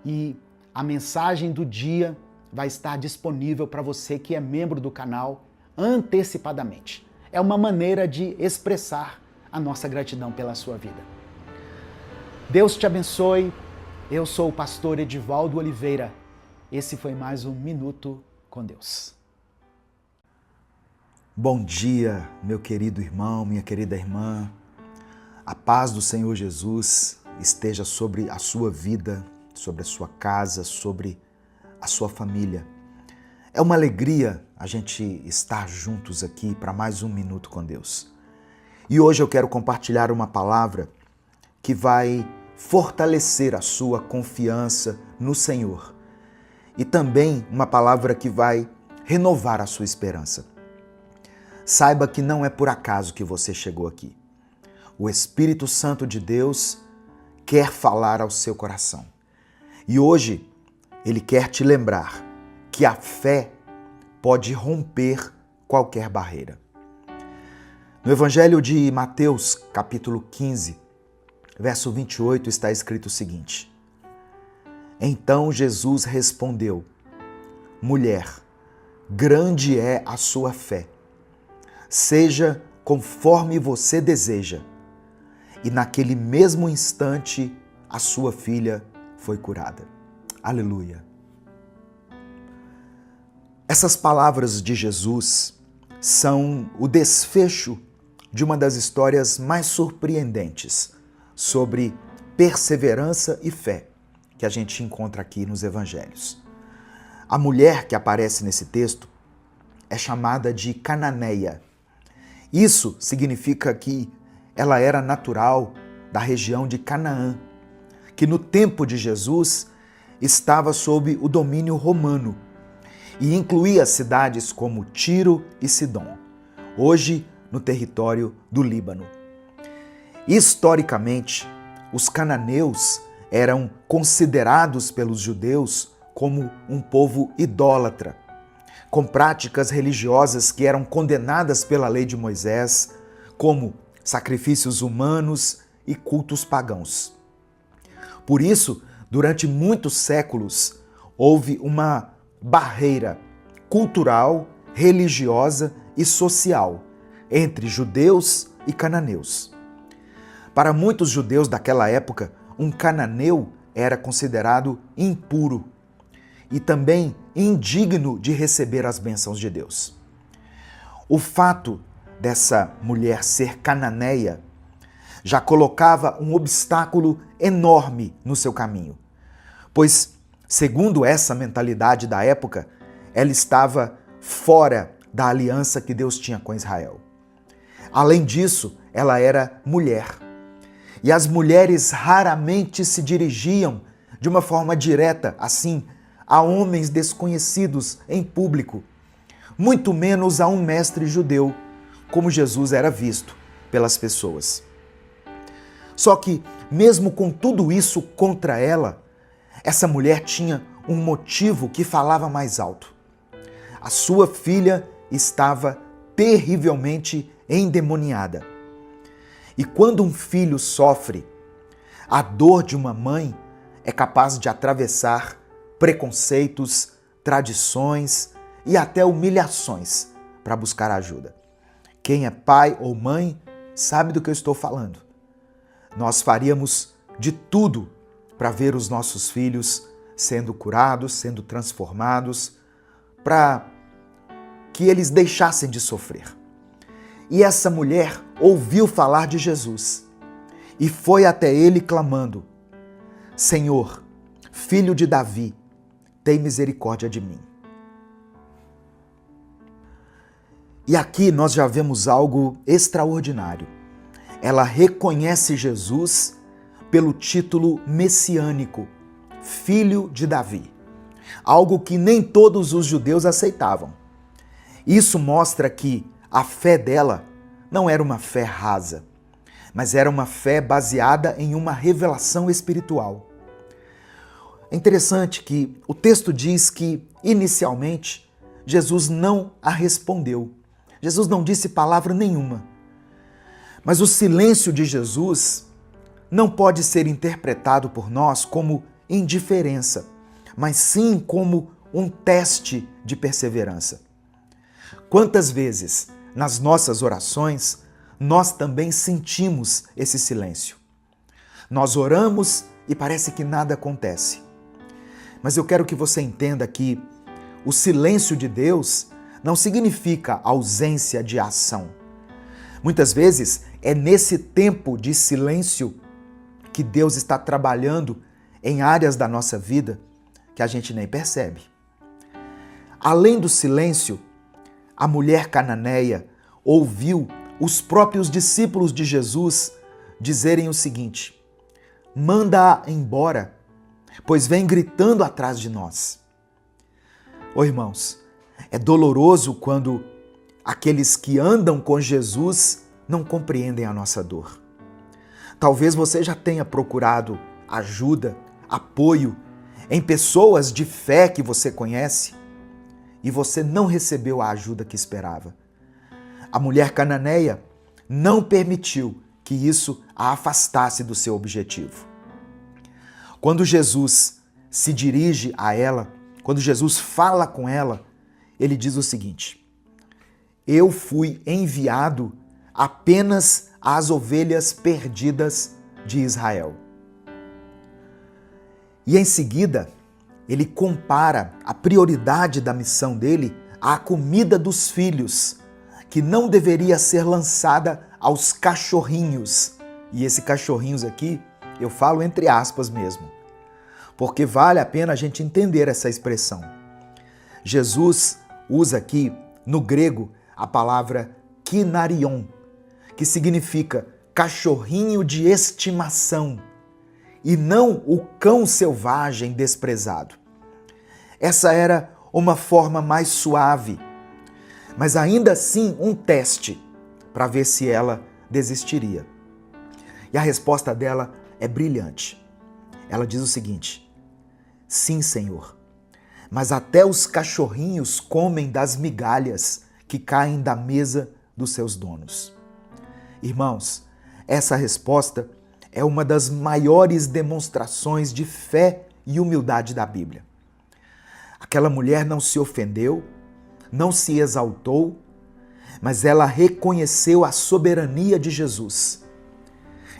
e a mensagem do dia vai estar disponível para você que é membro do canal antecipadamente. É uma maneira de expressar a nossa gratidão pela sua vida. Deus te abençoe. Eu sou o pastor Edivaldo Oliveira. Esse foi mais um Minuto com Deus. Bom dia, meu querido irmão, minha querida irmã. A paz do Senhor Jesus esteja sobre a sua vida, sobre a sua casa, sobre a sua família. É uma alegria a gente estar juntos aqui para mais um Minuto com Deus. E hoje eu quero compartilhar uma palavra que vai fortalecer a sua confiança no Senhor e também uma palavra que vai renovar a sua esperança. Saiba que não é por acaso que você chegou aqui. O Espírito Santo de Deus quer falar ao seu coração. E hoje ele quer te lembrar que a fé pode romper qualquer barreira. No Evangelho de Mateus, capítulo 15, verso 28, está escrito o seguinte: Então Jesus respondeu: Mulher, grande é a sua fé. Seja conforme você deseja. E naquele mesmo instante, a sua filha foi curada. Aleluia. Essas palavras de Jesus são o desfecho de uma das histórias mais surpreendentes sobre perseverança e fé que a gente encontra aqui nos evangelhos. A mulher que aparece nesse texto é chamada de cananeia. Isso significa que ela era natural da região de Canaã, que no tempo de Jesus estava sob o domínio romano e incluía cidades como Tiro e Sidom, hoje no território do Líbano. Historicamente, os cananeus eram considerados pelos judeus como um povo idólatra, com práticas religiosas que eram condenadas pela lei de Moisés, como sacrifícios humanos e cultos pagãos. Por isso, durante muitos séculos, houve uma barreira cultural, religiosa e social entre judeus e cananeus. Para muitos judeus daquela época, um cananeu era considerado impuro e também indigno de receber as bênçãos de Deus. O fato dessa mulher ser cananeia já colocava um obstáculo enorme no seu caminho, pois, segundo essa mentalidade da época, ela estava fora da aliança que Deus tinha com Israel. Além disso, ela era mulher. E as mulheres raramente se dirigiam de uma forma direta, assim, a homens desconhecidos em público, muito menos a um mestre judeu, como Jesus era visto pelas pessoas. Só que, mesmo com tudo isso contra ela, essa mulher tinha um motivo que falava mais alto. A sua filha estava terrivelmente endemoniada. E quando um filho sofre, a dor de uma mãe é capaz de atravessar preconceitos, tradições e até humilhações para buscar ajuda. Quem é pai ou mãe sabe do que eu estou falando. Nós faríamos de tudo para ver os nossos filhos sendo curados, sendo transformados, para que eles deixassem de sofrer. E essa mulher ouviu falar de Jesus e foi até ele clamando: Senhor, filho de Davi, tem misericórdia de mim. E aqui nós já vemos algo extraordinário. Ela reconhece Jesus pelo título messiânico, filho de Davi. Algo que nem todos os judeus aceitavam. Isso mostra que a fé dela não era uma fé rasa, mas era uma fé baseada em uma revelação espiritual. É interessante que o texto diz que, inicialmente, Jesus não a respondeu. Jesus não disse palavra nenhuma. Mas o silêncio de Jesus não pode ser interpretado por nós como indiferença, mas sim como um teste de perseverança. Quantas vezes, nas nossas orações, nós também sentimos esse silêncio? Nós oramos e parece que nada acontece. Mas eu quero que você entenda que o silêncio de Deus não significa ausência de ação. Muitas vezes é nesse tempo de silêncio que Deus está trabalhando em áreas da nossa vida que a gente nem percebe. Além do silêncio, a mulher cananeia ouviu os próprios discípulos de Jesus dizerem o seguinte: manda-a embora, pois vem gritando atrás de nós. Ô irmãos, é doloroso quando aqueles que andam com Jesus não compreendem a nossa dor. Talvez você já tenha procurado ajuda, apoio em pessoas de fé que você conhece e você não recebeu a ajuda que esperava. A mulher cananeia não permitiu que isso a afastasse do seu objetivo. Quando Jesus se dirige a ela, quando Jesus fala com ela, ele diz o seguinte: eu fui enviado apenas às ovelhas perdidas de Israel. E em seguida, ele compara a prioridade da missão dele à comida dos filhos, que não deveria ser lançada aos cachorrinhos. E esse cachorrinhos aqui, eu falo entre aspas mesmo, porque vale a pena a gente entender essa expressão. Jesus usa aqui, no grego, a palavra kinarion, que significa cachorrinho de estimação, e não o cão selvagem desprezado. Essa era uma forma mais suave, mas ainda assim um teste para ver se ela desistiria. E a resposta dela é brilhante. Ela diz o seguinte: sim, Senhor, mas até os cachorrinhos comem das migalhas que caem da mesa dos seus donos. Irmãos, essa resposta é uma das maiores demonstrações de fé e humildade da Bíblia. Aquela mulher não se ofendeu, não se exaltou, mas ela reconheceu a soberania de Jesus.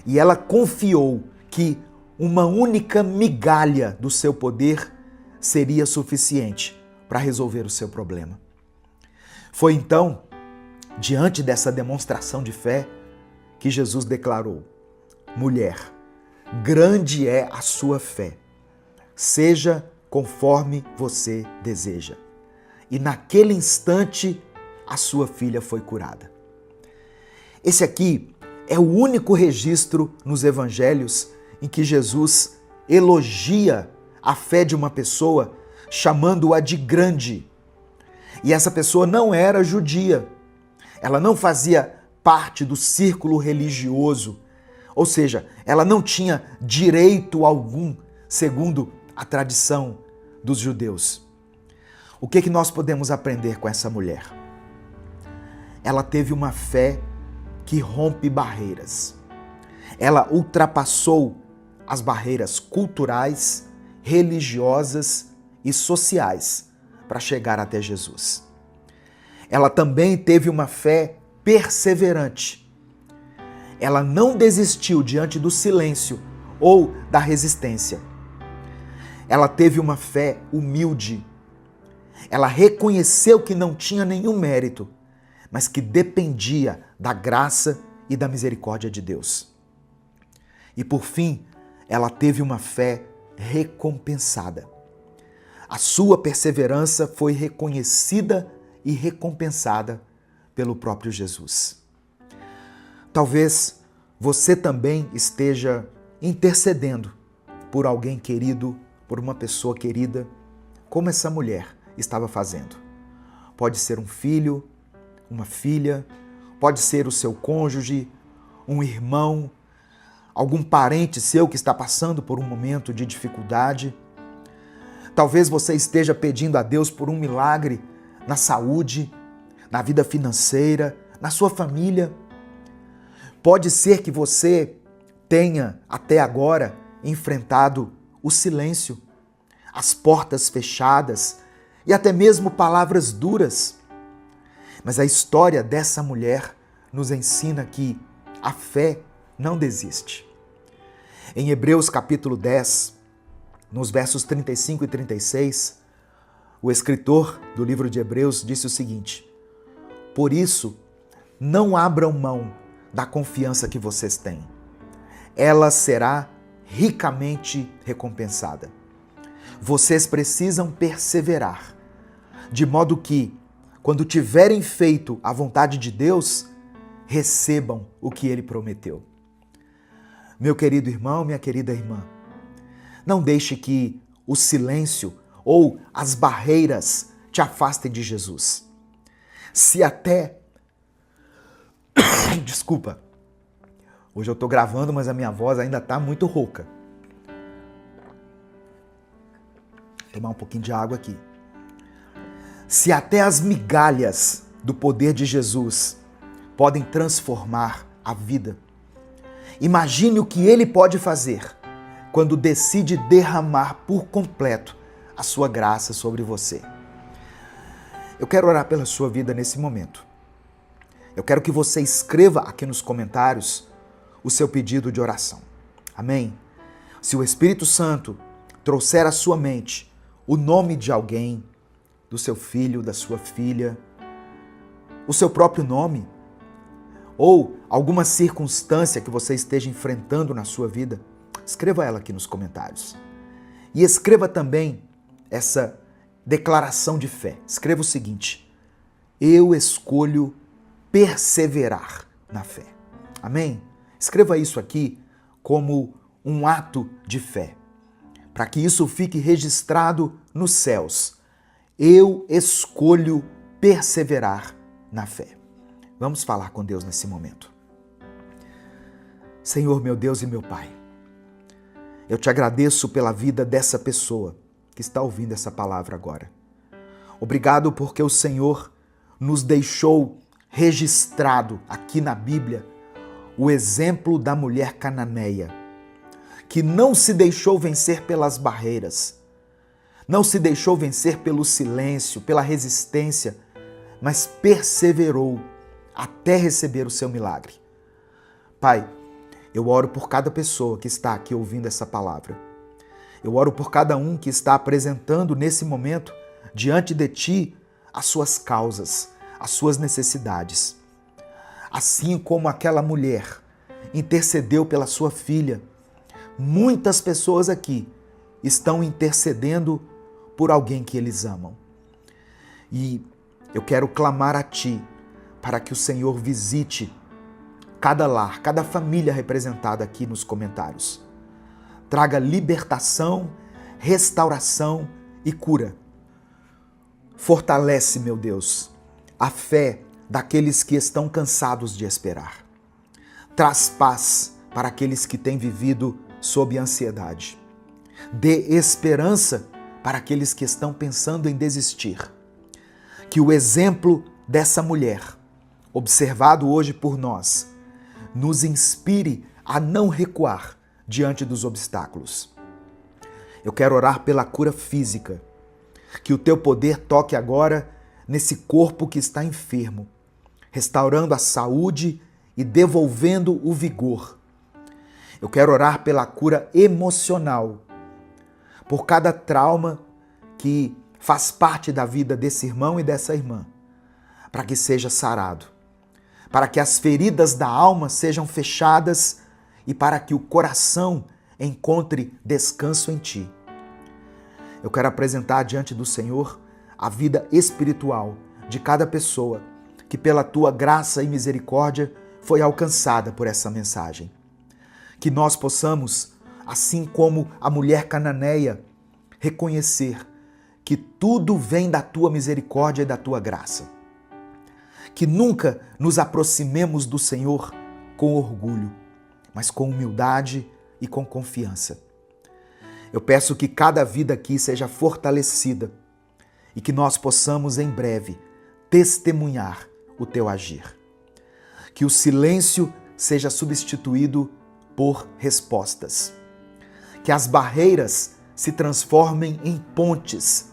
E ela confiou que uma única migalha do seu poder seria suficiente para resolver o seu problema. Foi então, diante dessa demonstração de fé, que Jesus declarou: mulher, grande é a sua fé, seja conforme você deseja. E naquele instante, a sua filha foi curada. Esse aqui é o único registro nos evangelhos em que Jesus elogia a fé de uma pessoa, chamando-a de grande. E essa pessoa não era judia. ela não fazia parte do círculo religioso, ou seja, ela não tinha direito algum, segundo a tradição dos judeus. O que nós podemos aprender com essa mulher? Ela teve uma fé que rompe barreiras. Ela ultrapassou as barreiras culturais, religiosas e sociais para chegar até Jesus. Ela também teve uma fé perseverante. Ela não desistiu diante do silêncio ou da resistência. Ela teve uma fé humilde. Ela reconheceu que não tinha nenhum mérito, mas que dependia da graça e da misericórdia de Deus. E por fim, ela teve uma fé recompensada. A sua perseverança foi reconhecida e recompensada pelo próprio Jesus. Talvez você também esteja intercedendo por alguém querido, por uma pessoa querida, como essa mulher estava fazendo. Pode ser um filho, uma filha, pode ser o seu cônjuge, um irmão, algum parente seu que está passando por um momento de dificuldade. Talvez você esteja pedindo a Deus por um milagre na saúde, na vida financeira, na sua família. Pode ser que você tenha até agora enfrentado o silêncio, as portas fechadas e até mesmo palavras duras. Mas a história dessa mulher nos ensina que a fé não desiste. Em Hebreus capítulo 10, nos versos 35 e 36, o escritor do livro de Hebreus disse o seguinte: por isso, não abram mão da confiança que vocês têm. Ela será ricamente recompensada. Vocês precisam perseverar, de modo que, quando tiverem feito a vontade de Deus, recebam o que Ele prometeu. Meu querido irmão, minha querida irmã, não deixe que o silêncio ou as barreiras te afastem de Jesus. Se até... Desculpa, hoje eu estou gravando, mas a minha voz ainda está muito rouca. Vou tomar um pouquinho de água aqui. Se até as migalhas do poder de Jesus podem transformar a vida, imagine o que Ele pode fazer quando decide derramar por completo a sua graça sobre você. Eu quero orar pela sua vida nesse momento. Eu quero que você escreva aqui nos comentários o seu pedido de oração. Amém? Se o Espírito Santo trouxer à sua mente o nome de alguém, do seu filho, da sua filha, o seu próprio nome, ou alguma circunstância que você esteja enfrentando na sua vida, escreva ela aqui nos comentários. E escreva também essa declaração de fé. Escreva o seguinte: eu escolho perseverar na fé. Amém? Escreva isso aqui como um ato de fé, para que isso fique registrado nos céus. Eu escolho perseverar na fé. Vamos falar com Deus nesse momento. Senhor, meu Deus e meu Pai, eu te agradeço pela vida dessa pessoa que está ouvindo essa palavra agora. Obrigado porque o Senhor nos deixou registrado aqui na Bíblia o exemplo da mulher cananeia, que não se deixou vencer pelas barreiras, não se deixou vencer pelo silêncio, pela resistência, mas perseverou até receber o seu milagre. Pai, eu oro por cada pessoa que está aqui ouvindo essa palavra. Eu oro por cada um que está apresentando nesse momento diante de Ti as suas causas, as suas necessidades. Assim como aquela mulher intercedeu pela sua filha, muitas pessoas aqui estão intercedendo por alguém que eles amam. E eu quero clamar a Ti para que o Senhor visite cada lar, cada família representada aqui nos comentários. Traga libertação, restauração e cura. Fortalece, meu Deus, a fé daqueles que estão cansados de esperar. Traz paz para aqueles que têm vivido sob ansiedade. Dê esperança para aqueles que estão pensando em desistir. Que o exemplo dessa mulher, observado hoje por nós, nos inspire a não recuar diante dos obstáculos. Eu quero orar pela cura física. Que o teu poder toque agora nesse corpo que está enfermo, restaurando a saúde e devolvendo o vigor. Eu quero orar pela cura emocional, por cada trauma que faz parte da vida desse irmão e dessa irmã, para que seja sarado, para que as feridas da alma sejam fechadas e para que o coração encontre descanso em Ti. Eu quero apresentar diante do Senhor a vida espiritual de cada pessoa que pela Tua graça e misericórdia foi alcançada por essa mensagem. Que nós possamos, assim como a mulher cananeia, reconhecer que tudo vem da Tua misericórdia e da Tua graça. Que nunca nos aproximemos do Senhor com orgulho, mas com humildade e com confiança. Eu peço que cada vida aqui seja fortalecida e que nós possamos em breve testemunhar o Teu agir. Que o silêncio seja substituído por respostas. Que as barreiras se transformem em pontes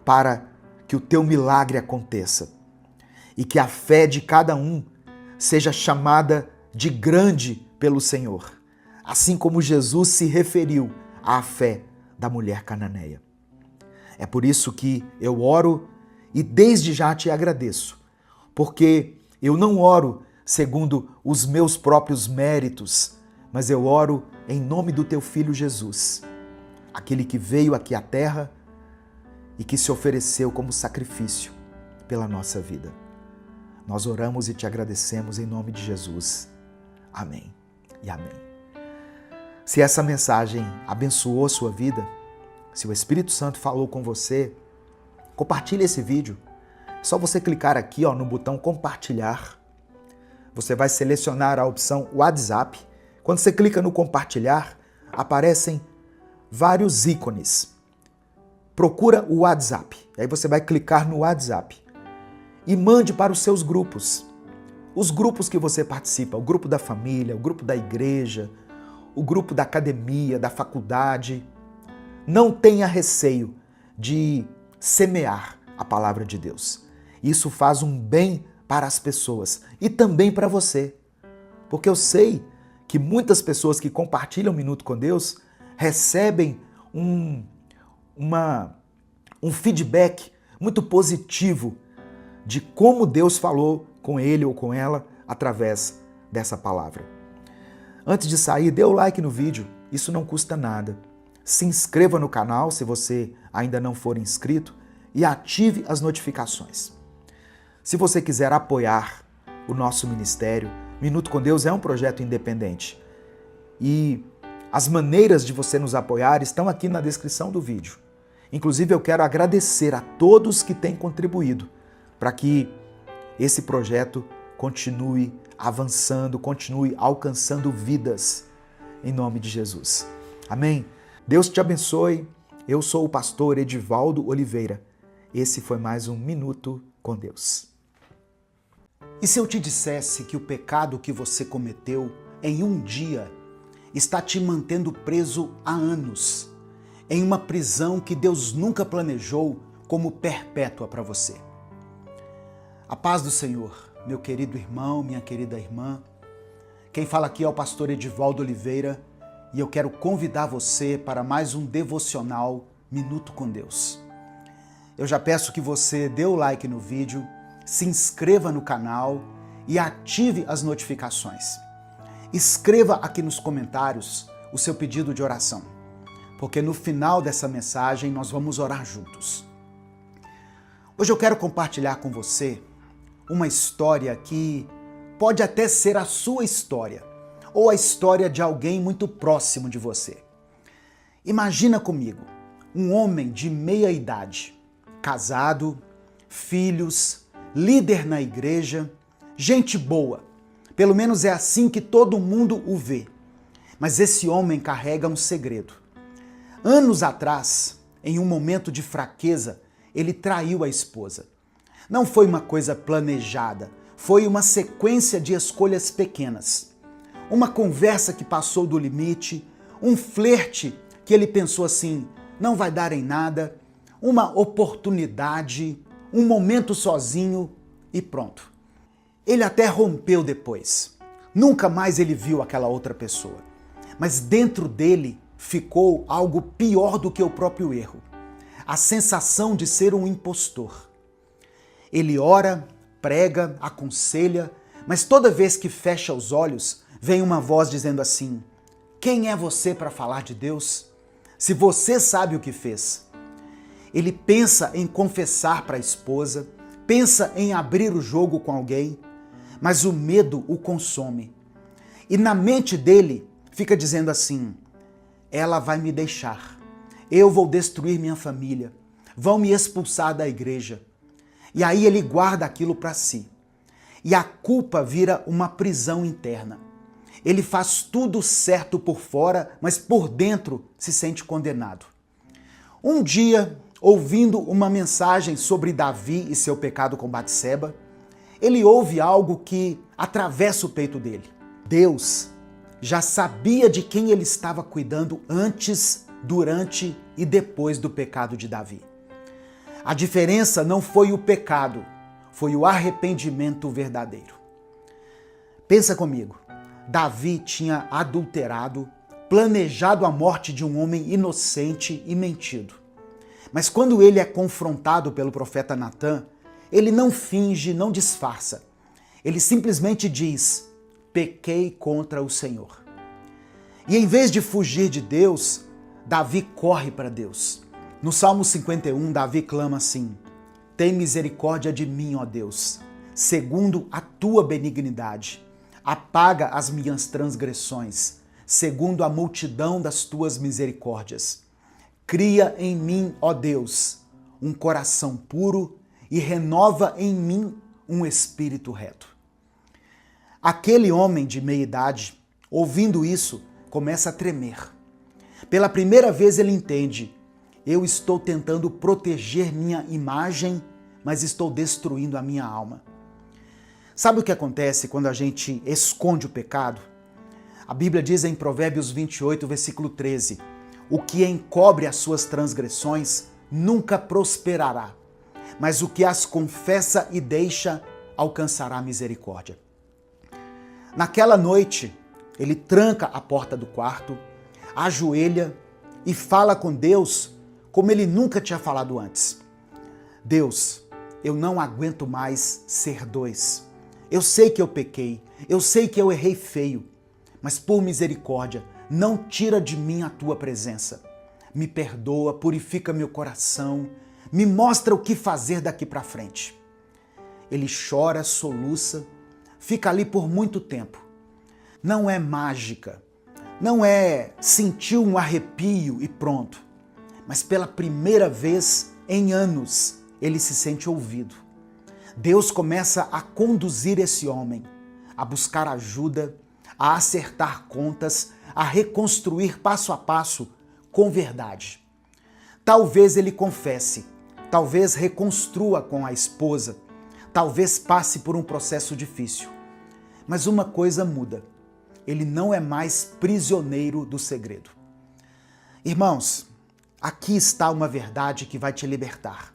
para que o Teu milagre aconteça. E que a fé de cada um seja chamada de grande pelo Senhor, assim como Jesus se referiu à fé da mulher cananeia. É por isso que eu oro e desde já te agradeço, porque eu não oro segundo os meus próprios méritos, mas eu oro em nome do Teu Filho Jesus, aquele que veio aqui à terra e que se ofereceu como sacrifício pela nossa vida. Nós oramos e te agradecemos em nome de Jesus. Amém e amém. Se essa mensagem abençoou a sua vida, se o Espírito Santo falou com você, compartilhe esse vídeo. É só você clicar aqui no botão compartilhar. Você vai selecionar a opção WhatsApp. Quando você clica no compartilhar, aparecem vários ícones. Procura o WhatsApp. Aí você vai clicar no WhatsApp e mande para os seus grupos. Os grupos que você participa, o grupo da família, o grupo da igreja, o grupo da academia, da faculdade. Não tenha receio de semear a palavra de Deus. Isso faz um bem para as pessoas e também para você. Porque eu sei que muitas pessoas que compartilham um Minuto com Deus recebem um feedback muito positivo de como Deus falou com ele ou com ela através dessa palavra. Antes de sair, dê o like no vídeo, isso não custa nada. Se inscreva no canal se você ainda não for inscrito e ative as notificações. Se você quiser apoiar o nosso ministério, Minuto com Deus é um projeto independente. E as maneiras de você nos apoiar estão aqui na descrição do vídeo. Inclusive, eu quero agradecer a todos que têm contribuído para que esse projeto continue avançando, continue alcançando vidas, em nome de Jesus. Amém? Deus te abençoe. Eu sou o pastor Edivaldo Oliveira. Esse foi mais um Minuto com Deus. E se eu te dissesse que o pecado que você cometeu em um dia está te mantendo preso há anos, em uma prisão que Deus nunca planejou como perpétua para você? A paz do Senhor, meu querido irmão, minha querida irmã. Quem fala aqui é o pastor Edivaldo Oliveira e eu quero convidar você para mais um devocional Minuto com Deus. Eu já peço que você dê o like no vídeo, se inscreva no canal e ative as notificações. Escreva aqui nos comentários o seu pedido de oração, porque no final dessa mensagem nós vamos orar juntos. Hoje eu quero compartilhar com você uma história que pode até ser a sua história ou a história de alguém muito próximo de você. Imagina comigo, um homem de meia idade, casado, filhos, líder na igreja, gente boa. Pelo menos é assim que todo mundo o vê. Mas esse homem carrega um segredo. Anos atrás, em um momento de fraqueza, ele traiu a esposa. Não foi uma coisa planejada, foi uma sequência de escolhas pequenas. Uma conversa que passou do limite, um flerte que ele pensou assim, não vai dar em nada, uma oportunidade, um momento sozinho e pronto. Ele até rompeu depois. Nunca mais ele viu aquela outra pessoa. Mas dentro dele ficou algo pior do que o próprio erro. A sensação de ser um impostor. Ele ora, prega, aconselha, mas toda vez que fecha os olhos, vem uma voz dizendo assim: quem é você para falar de Deus? Se você sabe o que fez. Ele pensa em confessar para a esposa, pensa em abrir o jogo com alguém, mas o medo o consome. E na mente dele fica dizendo assim: ela vai me deixar, eu vou destruir minha família, vão me expulsar da igreja. E aí ele guarda aquilo para si. E a culpa vira uma prisão interna. Ele faz tudo certo por fora, mas por dentro se sente condenado. Um dia, ouvindo uma mensagem sobre Davi e seu pecado com Batseba, ele ouve algo que atravessa o peito dele. Deus já sabia de quem ele estava cuidando antes, durante e depois do pecado de Davi. A diferença não foi o pecado, foi o arrependimento verdadeiro. Pensa comigo, Davi tinha adulterado, planejado a morte de um homem inocente e mentido. Mas quando ele é confrontado pelo profeta Natã, ele não finge, não disfarça. Ele simplesmente diz: pequei contra o Senhor. E em vez de fugir de Deus, Davi corre para Deus. No Salmo 51, Davi clama assim: tem misericórdia de mim, ó Deus, segundo a tua benignidade. Apaga as minhas transgressões, segundo a multidão das tuas misericórdias. Cria em mim, ó Deus, um coração puro e renova em mim um espírito reto. Aquele homem de meia idade, ouvindo isso, começa a tremer. Pela primeira vez ele entende: eu estou tentando proteger minha imagem, mas estou destruindo a minha alma. Sabe o que acontece quando a gente esconde o pecado? A Bíblia diz em Provérbios 28, versículo 13, o que encobre as suas transgressões nunca prosperará, mas o que as confessa e deixa alcançará misericórdia. Naquela noite, ele tranca a porta do quarto, ajoelha e fala com Deus como ele nunca tinha falado antes. Deus, eu não aguento mais ser dois. Eu sei que eu pequei, eu sei que eu errei feio, mas por misericórdia, não tira de mim a tua presença. Me perdoa, purifica meu coração, me mostra o que fazer daqui para frente. Ele chora, soluça, fica ali por muito tempo. Não é mágica, não é sentir um arrepio e pronto, mas pela primeira vez em anos ele se sente ouvido. Deus começa a conduzir esse homem, a buscar ajuda, a acertar contas, a reconstruir passo a passo com verdade. Talvez ele confesse, talvez reconstrua com a esposa, talvez passe por um processo difícil. Mas uma coisa muda, ele não é mais prisioneiro do segredo. Irmãos, aqui está uma verdade que vai te libertar.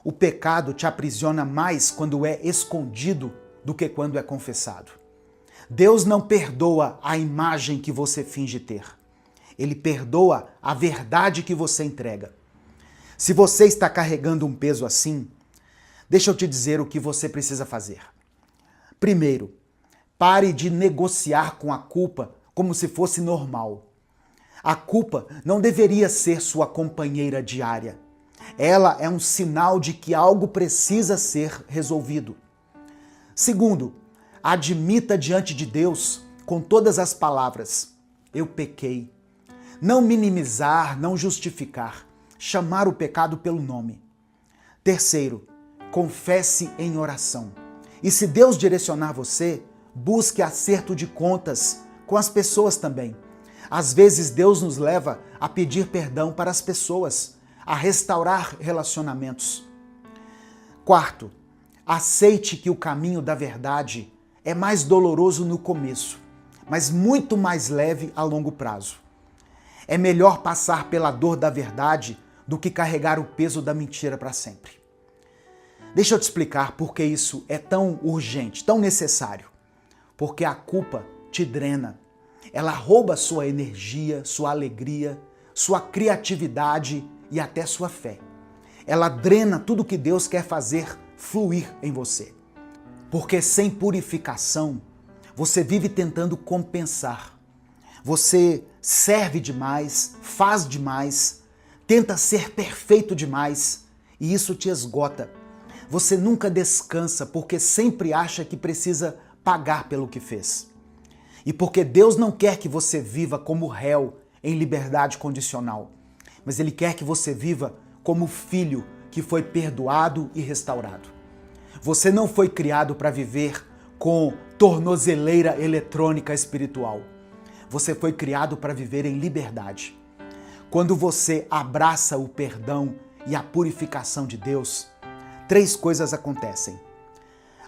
O pecado te aprisiona mais quando é escondido do que quando é confessado. Deus não perdoa a imagem que você finge ter. Ele perdoa a verdade que você entrega. Se você está carregando um peso assim, deixa eu te dizer o que você precisa fazer. Primeiro, pare de negociar com a culpa como se fosse normal. A culpa não deveria ser sua companheira diária. Ela é um sinal de que algo precisa ser resolvido. Segundo, admita diante de Deus com todas as palavras: eu pequei. Não minimizar, não justificar, chamar o pecado pelo nome. Terceiro, confesse em oração. E se Deus direcionar você, busque acerto de contas com as pessoas também. Às vezes Deus nos leva a pedir perdão para as pessoas, a restaurar relacionamentos. Quarto, aceite que o caminho da verdade é mais doloroso no começo, mas muito mais leve a longo prazo. É melhor passar pela dor da verdade do que carregar o peso da mentira para sempre. Deixa eu te explicar por que isso é tão urgente, tão necessário. Porque a culpa te drena. Ela rouba sua energia, sua alegria, sua criatividade e até sua fé. Ela drena tudo que Deus quer fazer fluir em você. Porque sem purificação, você vive tentando compensar. Você serve demais, faz demais, tenta ser perfeito demais e isso te esgota. Você nunca descansa porque sempre acha que precisa pagar pelo que fez. E porque Deus não quer que você viva como réu em liberdade condicional, mas Ele quer que você viva como filho que foi perdoado e restaurado. Você não foi criado para viver com tornozeleira eletrônica espiritual. Você foi criado para viver em liberdade. Quando você abraça o perdão e a purificação de Deus, 3 coisas acontecem.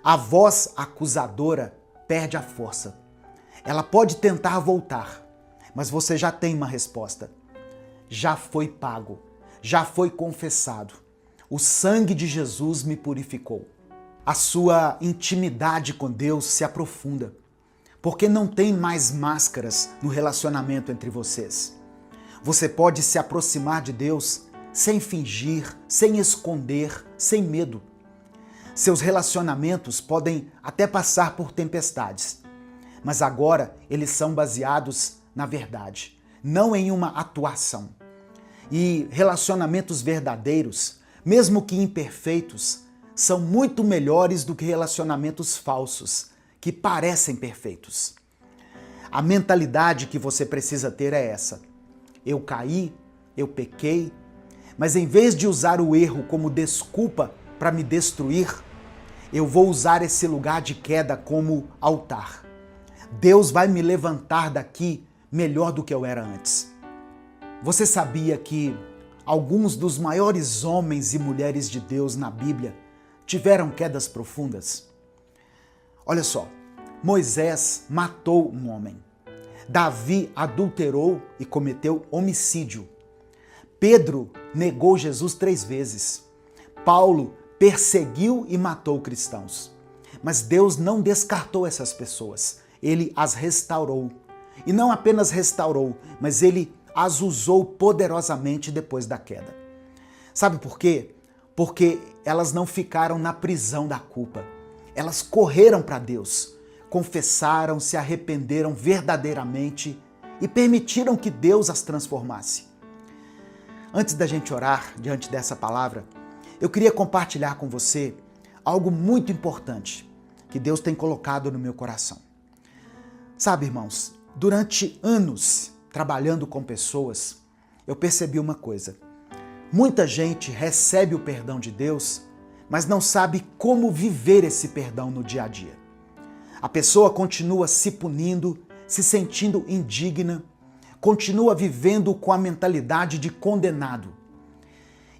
A voz acusadora perde a força. Ela pode tentar voltar, mas você já tem uma resposta. Já foi pago, já foi confessado. O sangue de Jesus me purificou. A sua intimidade com Deus se aprofunda, porque não tem mais máscaras no relacionamento entre vocês. Você pode se aproximar de Deus sem fingir, sem esconder, sem medo. Seus relacionamentos podem até passar por tempestades, mas agora eles são baseados na verdade, não em uma atuação. E relacionamentos verdadeiros, mesmo que imperfeitos, são muito melhores do que relacionamentos falsos, que parecem perfeitos. A mentalidade que você precisa ter é essa. Eu caí, eu pequei, mas em vez de usar o erro como desculpa para me destruir, eu vou usar esse lugar de queda como altar. Deus vai me levantar daqui melhor do que eu era antes. Você sabia que alguns dos maiores homens e mulheres de Deus na Bíblia tiveram quedas profundas? Olha só, Moisés matou um homem. Davi adulterou e cometeu homicídio. Pedro negou Jesus 3 vezes. Paulo perseguiu e matou cristãos. Mas Deus não descartou essas pessoas. Ele as restaurou. E não apenas restaurou, mas ele as usou poderosamente depois da queda. Sabe por quê? Porque elas não ficaram na prisão da culpa. Elas correram para Deus, confessaram, se arrependeram verdadeiramente e permitiram que Deus as transformasse. Antes da gente orar diante dessa palavra, eu queria compartilhar com você algo muito importante que Deus tem colocado no meu coração. Sabe, irmãos, durante anos trabalhando com pessoas, eu percebi uma coisa. Muita gente recebe o perdão de Deus, mas não sabe como viver esse perdão no dia a dia. A pessoa continua se punindo, se sentindo indigna, continua vivendo com a mentalidade de condenado.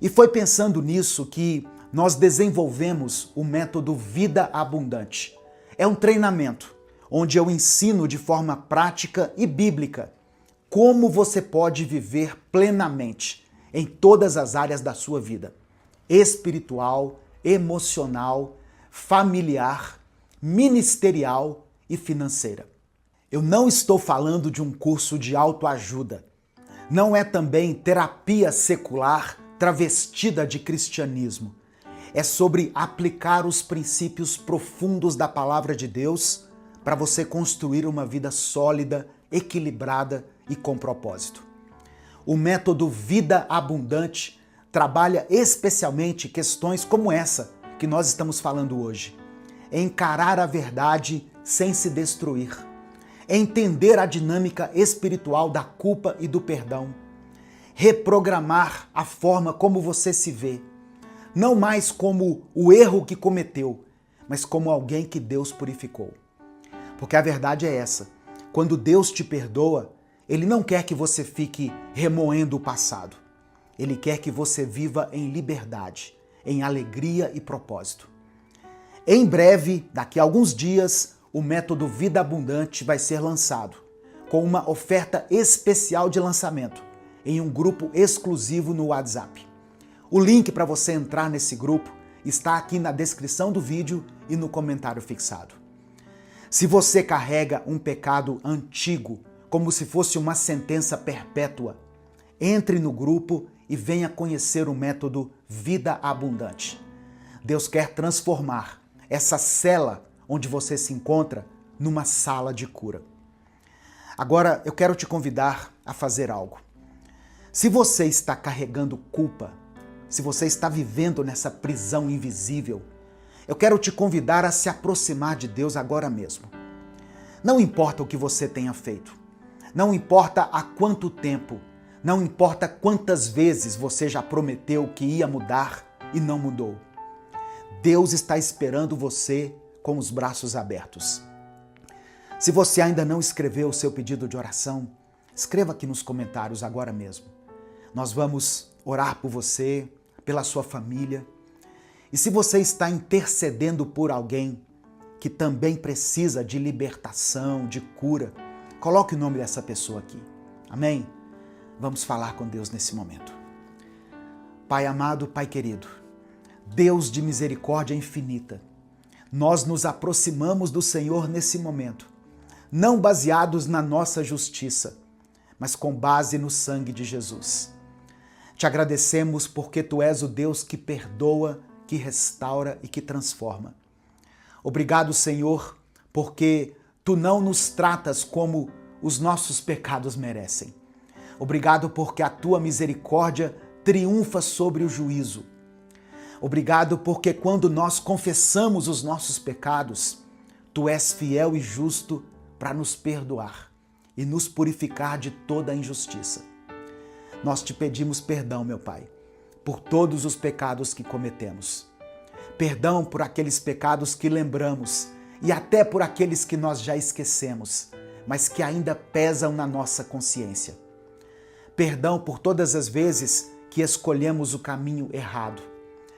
E foi pensando nisso que nós desenvolvemos o método Vida Abundante. É um treinamento onde eu ensino de forma prática e bíblica como você pode viver plenamente em todas as áreas da sua vida: espiritual, emocional, familiar, ministerial e financeira. Eu não estou falando de um curso de autoajuda. Não é também terapia secular travestida de cristianismo. É sobre aplicar os princípios profundos da palavra de Deus para você construir uma vida sólida, equilibrada e com propósito. O método Vida Abundante trabalha especialmente questões como essa que nós estamos falando hoje. Encarar a verdade sem se destruir. Entender a dinâmica espiritual da culpa e do perdão. Reprogramar a forma como você se vê. não mais como o erro que cometeu, mas como alguém que Deus purificou. Porque a verdade é essa: quando Deus te perdoa, Ele não quer que você fique remoendo o passado. Ele quer que você viva em liberdade, em alegria e propósito. Em breve, daqui a alguns dias, o método Vida Abundante vai ser lançado, com uma oferta especial de lançamento, em um grupo exclusivo no WhatsApp. O link para você entrar nesse grupo está aqui na descrição do vídeo e no comentário fixado. Se você carrega um pecado antigo, como se fosse uma sentença perpétua, entre no grupo e venha conhecer o método Vida Abundante. Deus quer transformar essa cela onde você se encontra numa sala de cura. Agora eu quero te convidar a fazer algo. Se você está carregando culpa, se você está vivendo nessa prisão invisível, eu quero te convidar a se aproximar de Deus agora mesmo. Não importa o que você tenha feito, não importa há quanto tempo, não importa quantas vezes você já prometeu que ia mudar e não mudou. Deus está esperando você com os braços abertos. Se você ainda não escreveu o seu pedido de oração, escreva aqui nos comentários agora mesmo. Nós vamos orar por você, pela sua família. E se você está intercedendo por alguém que também precisa de libertação, de cura, coloque o nome dessa pessoa aqui. Amém? Vamos falar com Deus nesse momento. Pai amado, Pai querido, Deus de misericórdia infinita, nós nos aproximamos do Senhor nesse momento, não baseados na nossa justiça, mas com base no sangue de Jesus. Te agradecemos porque Tu és o Deus que perdoa, que restaura e que transforma. Obrigado, Senhor, porque Tu não nos tratas como os nossos pecados merecem. Obrigado porque a Tua misericórdia triunfa sobre o juízo. Obrigado porque quando nós confessamos os nossos pecados, Tu és fiel e justo para nos perdoar e nos purificar de toda a injustiça. Nós te pedimos perdão, meu Pai, por todos os pecados que cometemos. Perdão por aqueles pecados que lembramos e até por aqueles que nós já esquecemos, mas que ainda pesam na nossa consciência. Perdão por todas as vezes que escolhemos o caminho errado,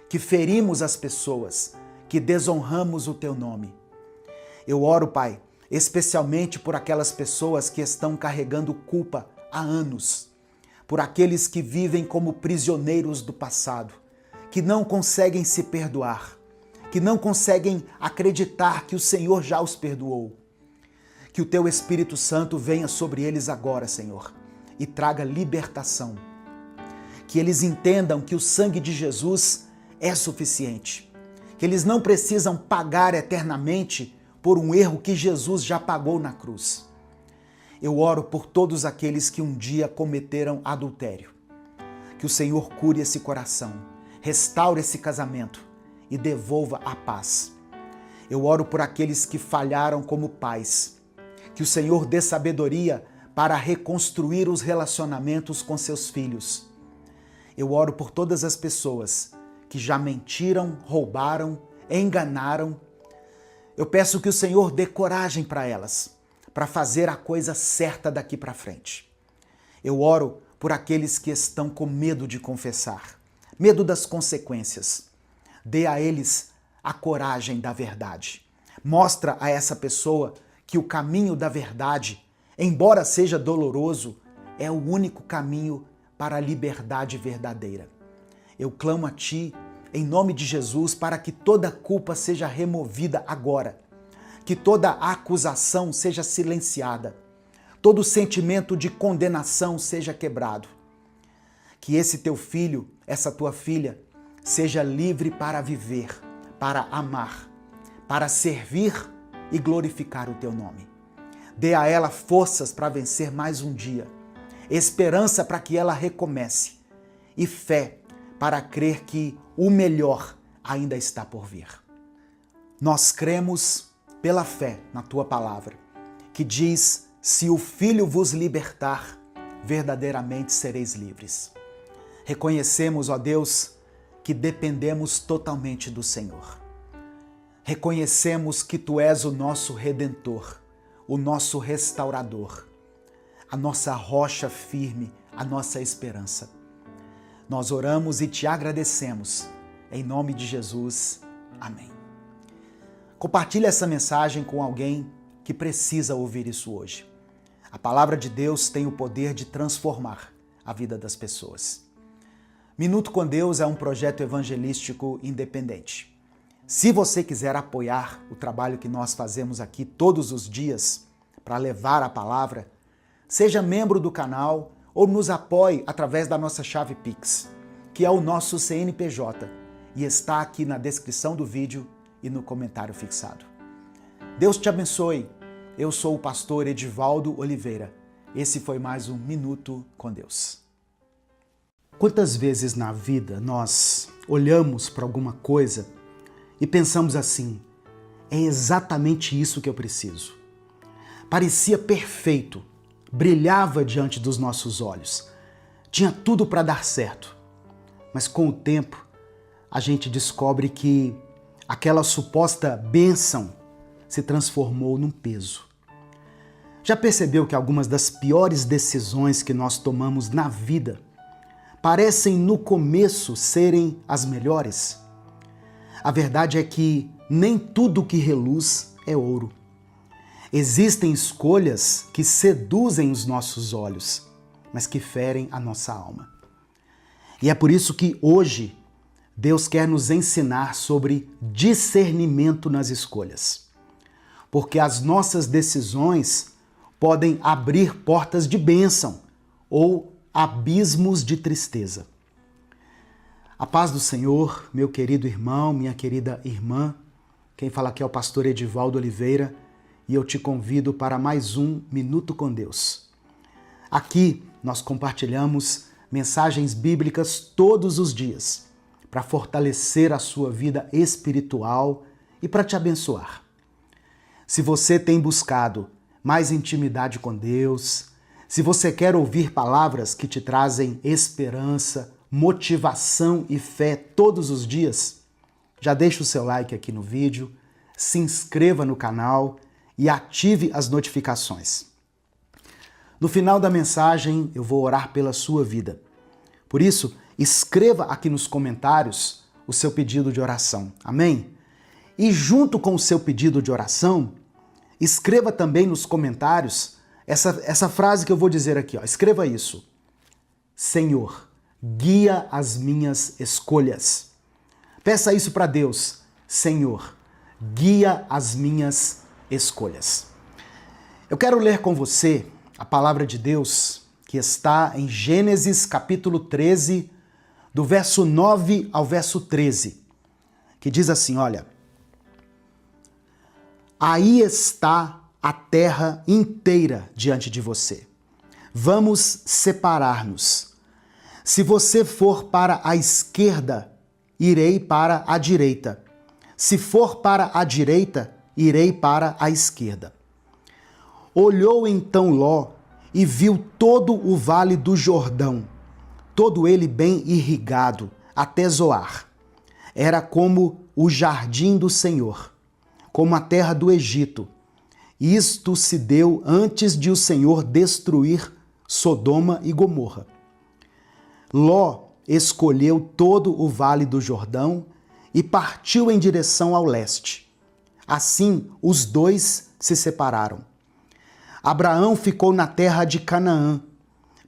que ferimos as pessoas, que desonramos o Teu nome. Eu oro, Pai, especialmente por aquelas pessoas que estão carregando culpa há anos, por aqueles que vivem como prisioneiros do passado, que não conseguem se perdoar, que não conseguem acreditar que o Senhor já os perdoou. Que o Teu Espírito Santo venha sobre eles agora, Senhor, e traga libertação. Que eles entendam que o sangue de Jesus é suficiente, que eles não precisam pagar eternamente por um erro que Jesus já pagou na cruz. Eu oro por todos aqueles que um dia cometeram adultério. Que o Senhor cure esse coração, restaure esse casamento e devolva a paz. Eu oro por aqueles que falharam como pais. Que o Senhor dê sabedoria para reconstruir os relacionamentos com seus filhos. Eu oro por todas as pessoas que já mentiram, roubaram, enganaram. Eu peço que o Senhor dê coragem para elas, para fazer a coisa certa daqui para frente. Eu oro por aqueles que estão com medo de confessar, medo das consequências. Dê a eles a coragem da verdade. Mostra a essa pessoa que o caminho da verdade, embora seja doloroso, é o único caminho para a liberdade verdadeira. Eu clamo a Ti, em nome de Jesus, para que toda culpa seja removida agora, que toda acusação seja silenciada, todo sentimento de condenação seja quebrado. Que esse Teu filho, essa Tua filha, seja livre para viver, para amar, para servir e glorificar o Teu nome. Dê a ela forças para vencer mais um dia, esperança para que ela recomece e fé para crer que o melhor ainda está por vir. Nós cremos pela fé na Tua palavra, que diz: se o Filho vos libertar, verdadeiramente sereis livres. Reconhecemos, ó Deus, que dependemos totalmente do Senhor. Reconhecemos que Tu és o nosso Redentor, o nosso Restaurador, a nossa rocha firme, a nossa esperança. Nós oramos e Te agradecemos. Em nome de Jesus. Amém. Compartilhe essa mensagem com alguém que precisa ouvir isso hoje. A palavra de Deus tem o poder de transformar a vida das pessoas. Minuto com Deus é um projeto evangelístico independente. Se você quiser apoiar o trabalho que nós fazemos aqui todos os dias para levar a palavra, seja membro do canal ou nos apoie através da nossa chave Pix, que é o nosso CNPJ e está aqui na descrição do vídeo e no comentário fixado. Deus te abençoe. Eu sou o pastor Edivaldo Oliveira. Esse foi mais um Minuto com Deus. Quantas vezes na vida nós olhamos para alguma coisa e pensamos assim: é exatamente isso que eu preciso. Parecia perfeito, brilhava diante dos nossos olhos, tinha tudo para dar certo. Mas com o tempo, a gente descobre que aquela suposta bênção se transformou num peso. Já percebeu que algumas das piores decisões que nós tomamos na vida parecem no começo serem as melhores? A verdade é que nem tudo que reluz é ouro. Existem escolhas que seduzem os nossos olhos, mas que ferem a nossa alma. E é por isso que hoje Deus quer nos ensinar sobre discernimento nas escolhas. Porque as nossas decisões podem abrir portas de bênção ou abismos de tristeza. A paz do Senhor, meu querido irmão, minha querida irmã. Quem fala aqui é o pastor Edivaldo Oliveira e eu te convido para mais um Minuto com Deus. Aqui nós compartilhamos mensagens bíblicas todos os dias para fortalecer a sua vida espiritual e para te abençoar. Se você tem buscado mais intimidade com Deus, se você quer ouvir palavras que te trazem esperança, motivação e fé todos os dias, já deixa o seu like aqui no vídeo, se inscreva no canal e ative as notificações. No final da mensagem, eu vou orar pela sua vida. Por isso, escreva aqui nos comentários o seu pedido de oração. Amém? E junto com o seu pedido de oração, escreva também nos comentários essa frase que eu vou dizer aqui. Escreva isso. Senhor, guia as minhas escolhas. Peça isso para Deus. Senhor, guia as minhas escolhas. Eu quero ler com você a palavra de Deus que está em Gênesis capítulo 13, do verso 9 ao verso 13, que diz assim, olha: aí está a terra inteira diante de você. Vamos separar-nos. Se você for para a esquerda, irei para a direita. Se for para a direita, irei para a esquerda. Olhou então Ló e viu todo o vale do Jordão, todo ele bem irrigado, até Zoar. Era como o jardim do Senhor, como a terra do Egito. Isto se deu antes de o Senhor destruir Sodoma e Gomorra. Ló escolheu todo o vale do Jordão e partiu em direção ao leste. Assim, os dois se separaram. Abraão ficou na terra de Canaã,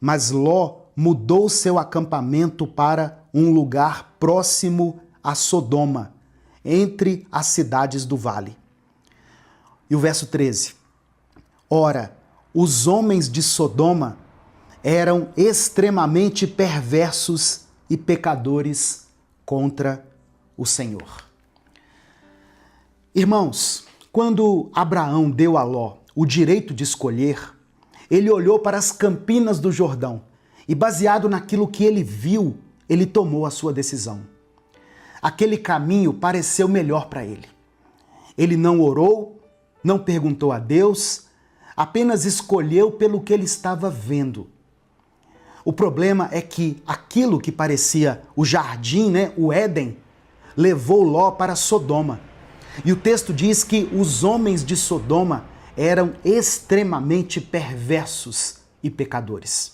mas Ló mudou seu acampamento para um lugar próximo a Sodoma, entre as cidades do vale. E o verso 13. Ora, os homens de Sodoma eram extremamente perversos e pecadores contra o Senhor. Irmãos, quando Abraão deu a Ló o direito de escolher, ele olhou para as campinas do Jordão e, baseado naquilo que ele viu, ele tomou a sua decisão. Aquele caminho pareceu melhor para ele. Ele não orou, não perguntou a Deus, apenas escolheu pelo que ele estava vendo. O problema é que aquilo que parecia o jardim, o Éden, levou Ló para Sodoma. E o texto diz que os homens de Sodoma eram extremamente perversos e pecadores.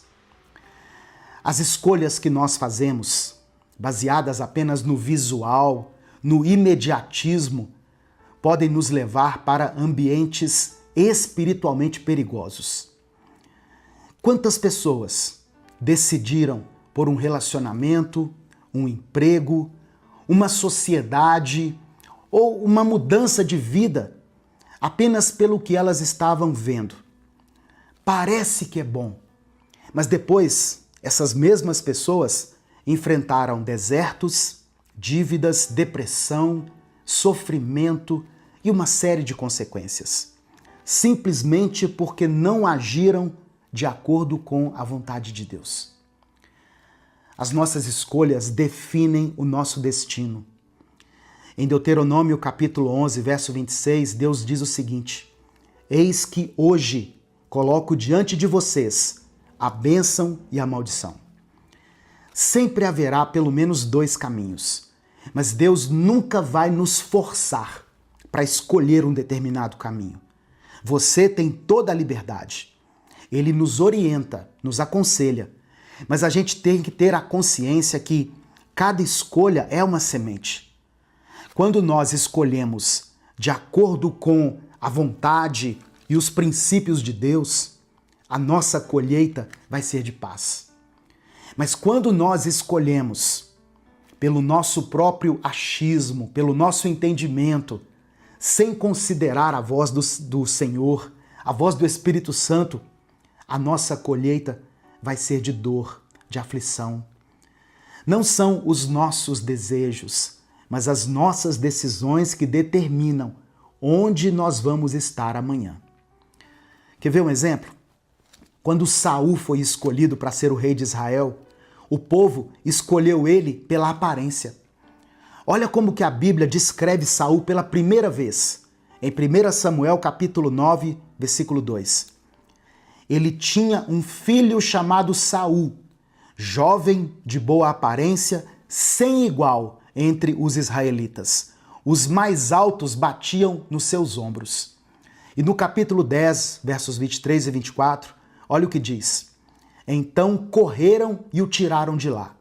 As escolhas que nós fazemos, baseadas apenas no visual, no imediatismo, podem nos levar para ambientes espiritualmente perigosos. Quantas pessoas decidiram por um relacionamento, um emprego, uma sociedade ou uma mudança de vida apenas pelo que elas estavam vendo? Parece que é bom, mas depois essas mesmas pessoas enfrentaram desertos, dívidas, depressão, sofrimento e uma série de consequências, simplesmente porque não agiram de acordo com a vontade de Deus. As nossas escolhas definem o nosso destino. Em Deuteronômio capítulo 11, verso 26, Deus diz o seguinte: Eis que hoje coloco diante de vocês a bênção e a maldição. Sempre haverá pelo menos dois caminhos, mas Deus nunca vai nos forçar para escolher um determinado caminho. Você tem toda a liberdade. Ele nos orienta, nos aconselha, mas a gente tem que ter a consciência que cada escolha é uma semente. Quando nós escolhemos de acordo com a vontade e os princípios de Deus, a nossa colheita vai ser de paz. Mas quando nós escolhemos pelo nosso próprio achismo, pelo nosso entendimento, sem considerar a voz do Senhor, a voz do Espírito Santo, a nossa colheita vai ser de dor, de aflição. Não são os nossos desejos, mas as nossas decisões que determinam onde nós vamos estar amanhã. Quer ver um exemplo? Quando Saul foi escolhido para ser o rei de Israel, o povo escolheu ele pela aparência. Olha como que a Bíblia descreve Saul pela primeira vez, em 1 Samuel capítulo 9, versículo 2. Ele tinha um filho chamado Saul, jovem, de boa aparência, sem igual entre os israelitas. Os mais altos batiam nos seus ombros. E no capítulo 10, versos 23 e 24, olha o que diz. Então correram e o tiraram de lá.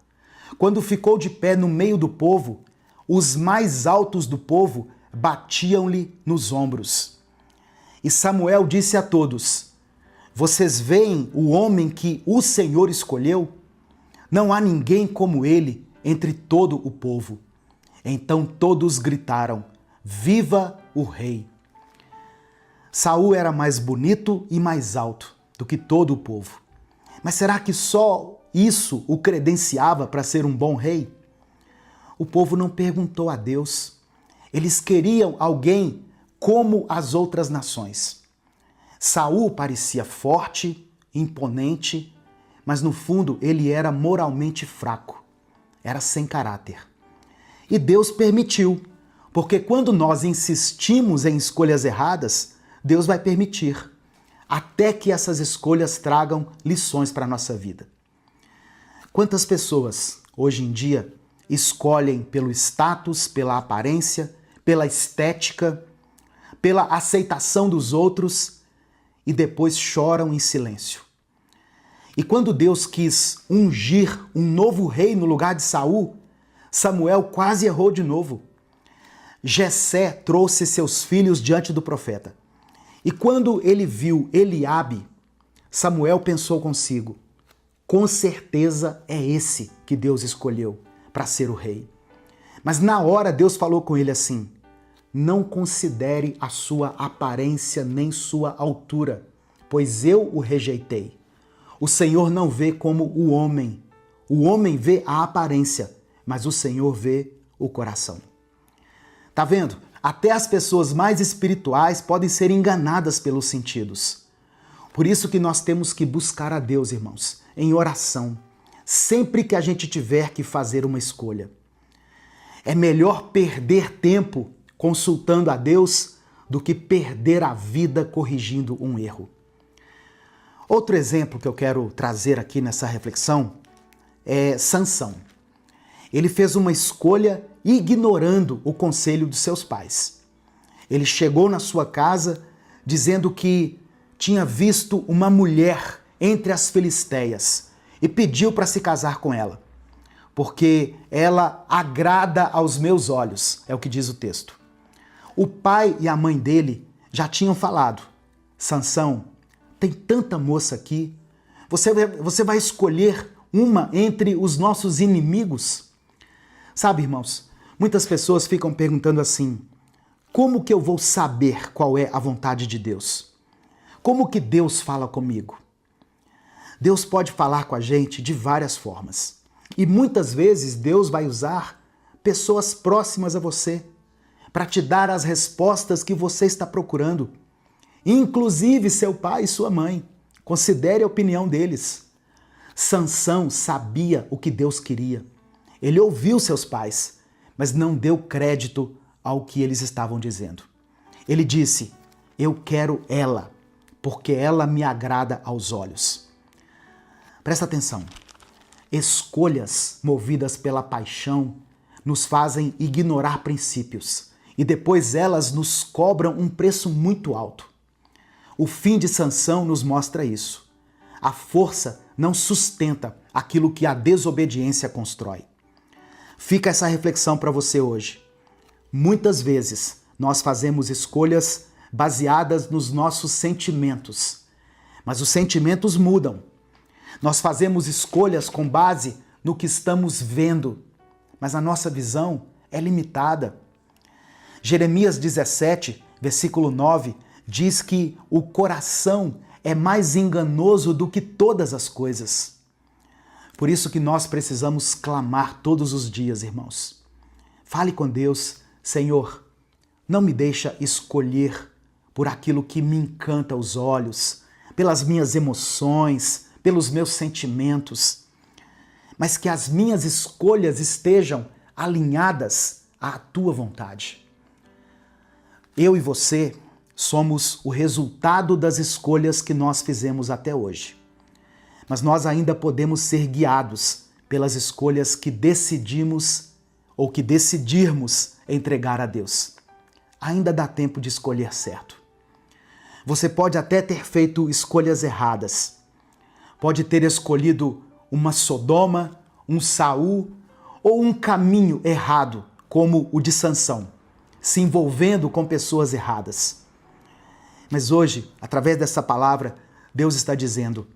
Quando ficou de pé no meio do povo, os mais altos do povo batiam-lhe nos ombros. E Samuel disse a todos: Vocês veem o homem que o Senhor escolheu? Não há ninguém como ele entre todo o povo. Então todos gritaram: Viva o rei! Saul era mais bonito e mais alto do que todo o povo. Mas será que só isso o credenciava para ser um bom rei? O povo não perguntou a Deus. Eles queriam alguém como as outras nações. Saul parecia forte, imponente, mas no fundo ele era moralmente fraco, era sem caráter. E Deus permitiu, porque quando nós insistimos em escolhas erradas, Deus vai permitir, até que essas escolhas tragam lições para a nossa vida. Quantas pessoas, hoje em dia, escolhem pelo status, pela aparência, pela estética, pela aceitação dos outros e depois choram em silêncio. E quando Deus quis ungir um novo rei no lugar de Saul, Samuel quase errou de novo. Jessé trouxe seus filhos diante do profeta. E quando ele viu Eliabe, Samuel pensou consigo: com certeza é esse que Deus escolheu para ser o rei. Mas na hora Deus falou com ele assim: não considere a sua aparência nem sua altura, pois eu o rejeitei. O Senhor não vê como o homem. O homem vê a aparência, mas o Senhor vê o coração. Tá vendo? Até as pessoas mais espirituais podem ser enganadas pelos sentidos. Por isso que nós temos que buscar a Deus, irmãos, em oração, sempre que a gente tiver que fazer uma escolha. É melhor perder tempo consultando a Deus do que perder a vida corrigindo um erro. Outro exemplo que eu quero trazer aqui nessa reflexão é Sansão. Ele fez uma escolha ignorando o conselho dos seus pais. Ele chegou na sua casa dizendo que tinha visto uma mulher entre as filisteias e pediu para se casar com ela, porque ela agrada aos meus olhos, é o que diz o texto. O pai e a mãe dele já tinham falado: Sansão, tem tanta moça aqui, você vai escolher uma entre os nossos inimigos? Sabe, irmãos, muitas pessoas ficam perguntando assim: como que eu vou saber qual é a vontade de Deus? Como que Deus fala comigo? Deus pode falar com a gente de várias formas. E muitas vezes Deus vai usar pessoas próximas a você para te dar as respostas que você está procurando. Inclusive seu pai e sua mãe. Considere a opinião deles. Sansão sabia o que Deus queria. Ele ouviu seus pais, mas não deu crédito ao que eles estavam dizendo. Ele disse: eu quero ela, porque ela me agrada aos olhos. Presta atenção. Escolhas movidas pela paixão nos fazem ignorar princípios e depois elas nos cobram um preço muito alto. O fim de Sansão nos mostra isso. A força não sustenta aquilo que a desobediência constrói. Fica essa reflexão para você hoje. Muitas vezes nós fazemos escolhas baseadas nos nossos sentimentos, mas os sentimentos mudam. Nós fazemos escolhas com base no que estamos vendo, mas a nossa visão é limitada. Jeremias 17, versículo 9, diz que o coração é mais enganoso do que todas as coisas. Por isso que nós precisamos clamar todos os dias, irmãos. Fale com Deus: Senhor, não me deixa escolher por aquilo que me encanta os olhos, pelas minhas emoções, pelos meus sentimentos, mas que as minhas escolhas estejam alinhadas à tua vontade. Eu e você somos o resultado das escolhas que nós fizemos até hoje. Mas nós ainda podemos ser guiados pelas escolhas que decidimos ou que decidirmos entregar a Deus. Ainda dá tempo de escolher certo. Você pode até ter feito escolhas erradas. Pode ter escolhido uma Sodoma, um Saul ou um caminho errado, como o de Sansão, se envolvendo com pessoas erradas. Mas hoje, através dessa palavra, Deus está dizendo: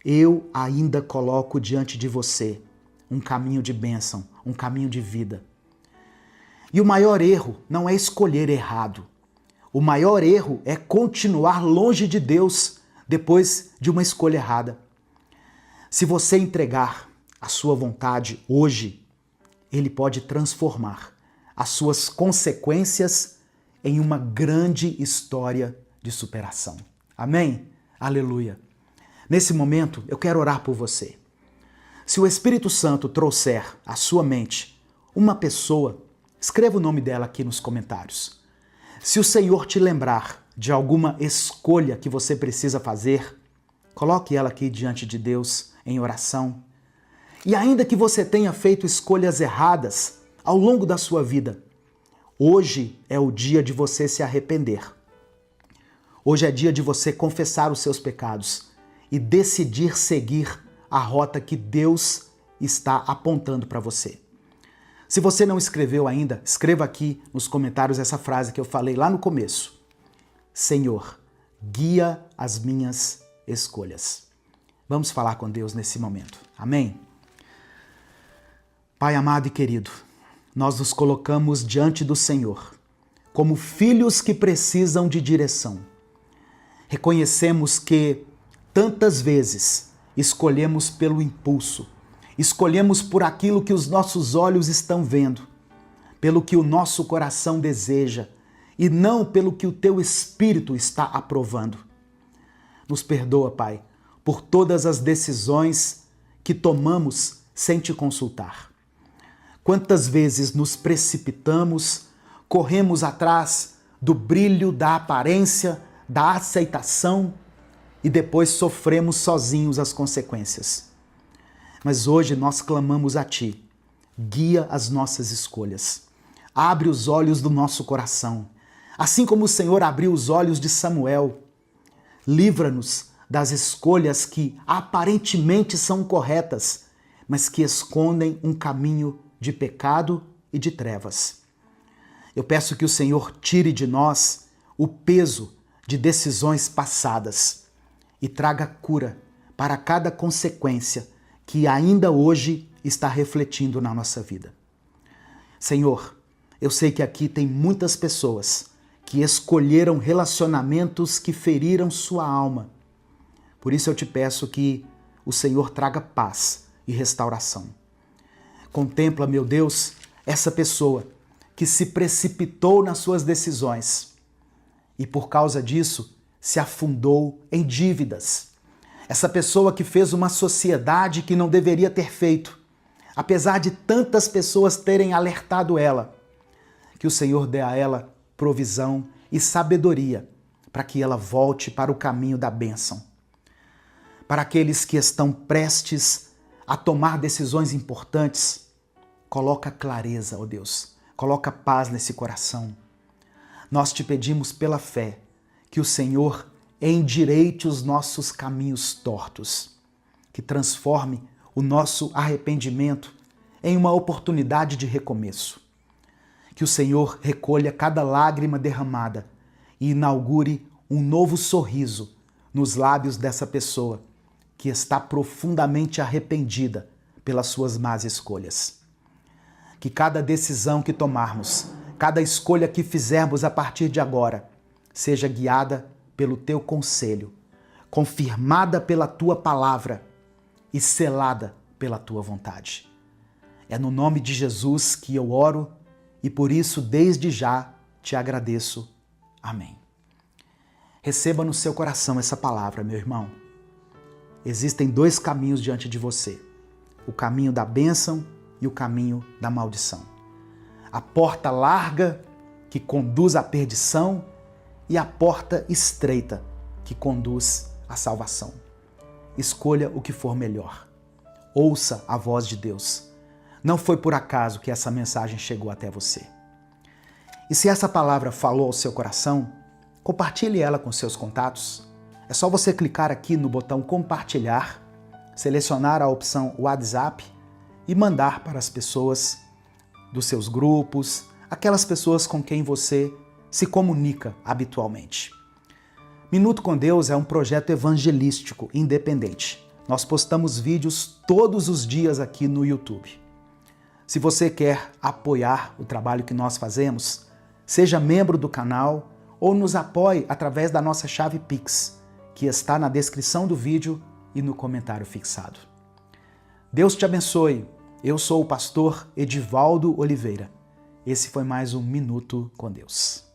eu ainda coloco diante de você um caminho de bênção, um caminho de vida. E o maior erro não é escolher errado. O maior erro é continuar longe de Deus depois de uma escolha errada. Se você entregar a sua vontade hoje, Ele pode transformar as suas consequências em uma grande história de superação. Amém? Aleluia! Nesse momento, eu quero orar por você. Se o Espírito Santo trouxer à sua mente uma pessoa, escreva o nome dela aqui nos comentários. Se o Senhor te lembrar de alguma escolha que você precisa fazer, coloque ela aqui diante de Deus em oração. E ainda que você tenha feito escolhas erradas ao longo da sua vida, hoje é o dia de você se arrepender. Hoje é dia de você confessar os seus pecados e decidir seguir a rota que Deus está apontando para você. Se você não escreveu ainda, escreva aqui nos comentários essa frase que eu falei lá no começo. Senhor, guia as minhas escolhas. Vamos falar com Deus nesse momento. Amém? Pai amado e querido, nós nos colocamos diante do Senhor como filhos que precisam de direção. Reconhecemos que tantas vezes escolhemos pelo impulso, escolhemos por aquilo que os nossos olhos estão vendo, pelo que o nosso coração deseja e não pelo que o teu Espírito está aprovando. Nos perdoa, Pai, por todas as decisões que tomamos sem te consultar. Quantas vezes nos precipitamos, corremos atrás do brilho, da aparência, da aceitação, e depois sofremos sozinhos as consequências. Mas hoje nós clamamos a Ti. Guia as nossas escolhas. Abre os olhos do nosso coração. Assim como o Senhor abriu os olhos de Samuel. Livra-nos das escolhas que aparentemente são corretas, mas que escondem um caminho de pecado e de trevas. Eu peço que o Senhor tire de nós o peso de decisões passadas e traga cura para cada consequência que ainda hoje está refletindo na nossa vida. Senhor, eu sei que aqui tem muitas pessoas que escolheram relacionamentos que feriram sua alma. Por isso eu te peço que o Senhor traga paz e restauração. Contempla, meu Deus, essa pessoa que se precipitou nas suas decisões e por causa disso se afundou em dívidas. Essa pessoa que fez uma sociedade que não deveria ter feito, apesar de tantas pessoas terem alertado ela. Que o Senhor dê a ela provisão e sabedoria para que ela volte para o caminho da bênção. Para aqueles que estão prestes a tomar decisões importantes, coloca clareza, ó Deus, coloca paz nesse coração. Nós te pedimos pela fé que o Senhor endireite os nossos caminhos tortos, que transforme o nosso arrependimento em uma oportunidade de recomeço. Que o Senhor recolha cada lágrima derramada e inaugure um novo sorriso nos lábios dessa pessoa que está profundamente arrependida pelas suas más escolhas. Que cada decisão que tomarmos, cada escolha que fizermos a partir de agora, seja guiada pelo Teu conselho, confirmada pela Tua palavra e selada pela Tua vontade. É no nome de Jesus que eu oro e por isso, desde já, te agradeço. Amém. Receba no seu coração essa palavra, meu irmão. Existem dois caminhos diante de você: o caminho da bênção e o caminho da maldição. A porta larga que conduz à perdição e a porta estreita que conduz à salvação. Escolha o que for melhor. Ouça a voz de Deus. Não foi por acaso que essa mensagem chegou até você. E se essa palavra falou ao seu coração, compartilhe ela com seus contatos. É só você clicar aqui no botão compartilhar, selecionar a opção WhatsApp e mandar para as pessoas dos seus grupos, aquelas pessoas com quem você se comunica habitualmente. Minuto com Deus é um projeto evangelístico independente. Nós postamos vídeos todos os dias aqui no YouTube. Se você quer apoiar o trabalho que nós fazemos, seja membro do canal ou nos apoie através da nossa chave Pix, que está na descrição do vídeo e no comentário fixado. Deus te abençoe. Eu sou o pastor Edivaldo Oliveira. Esse foi mais um Minuto com Deus.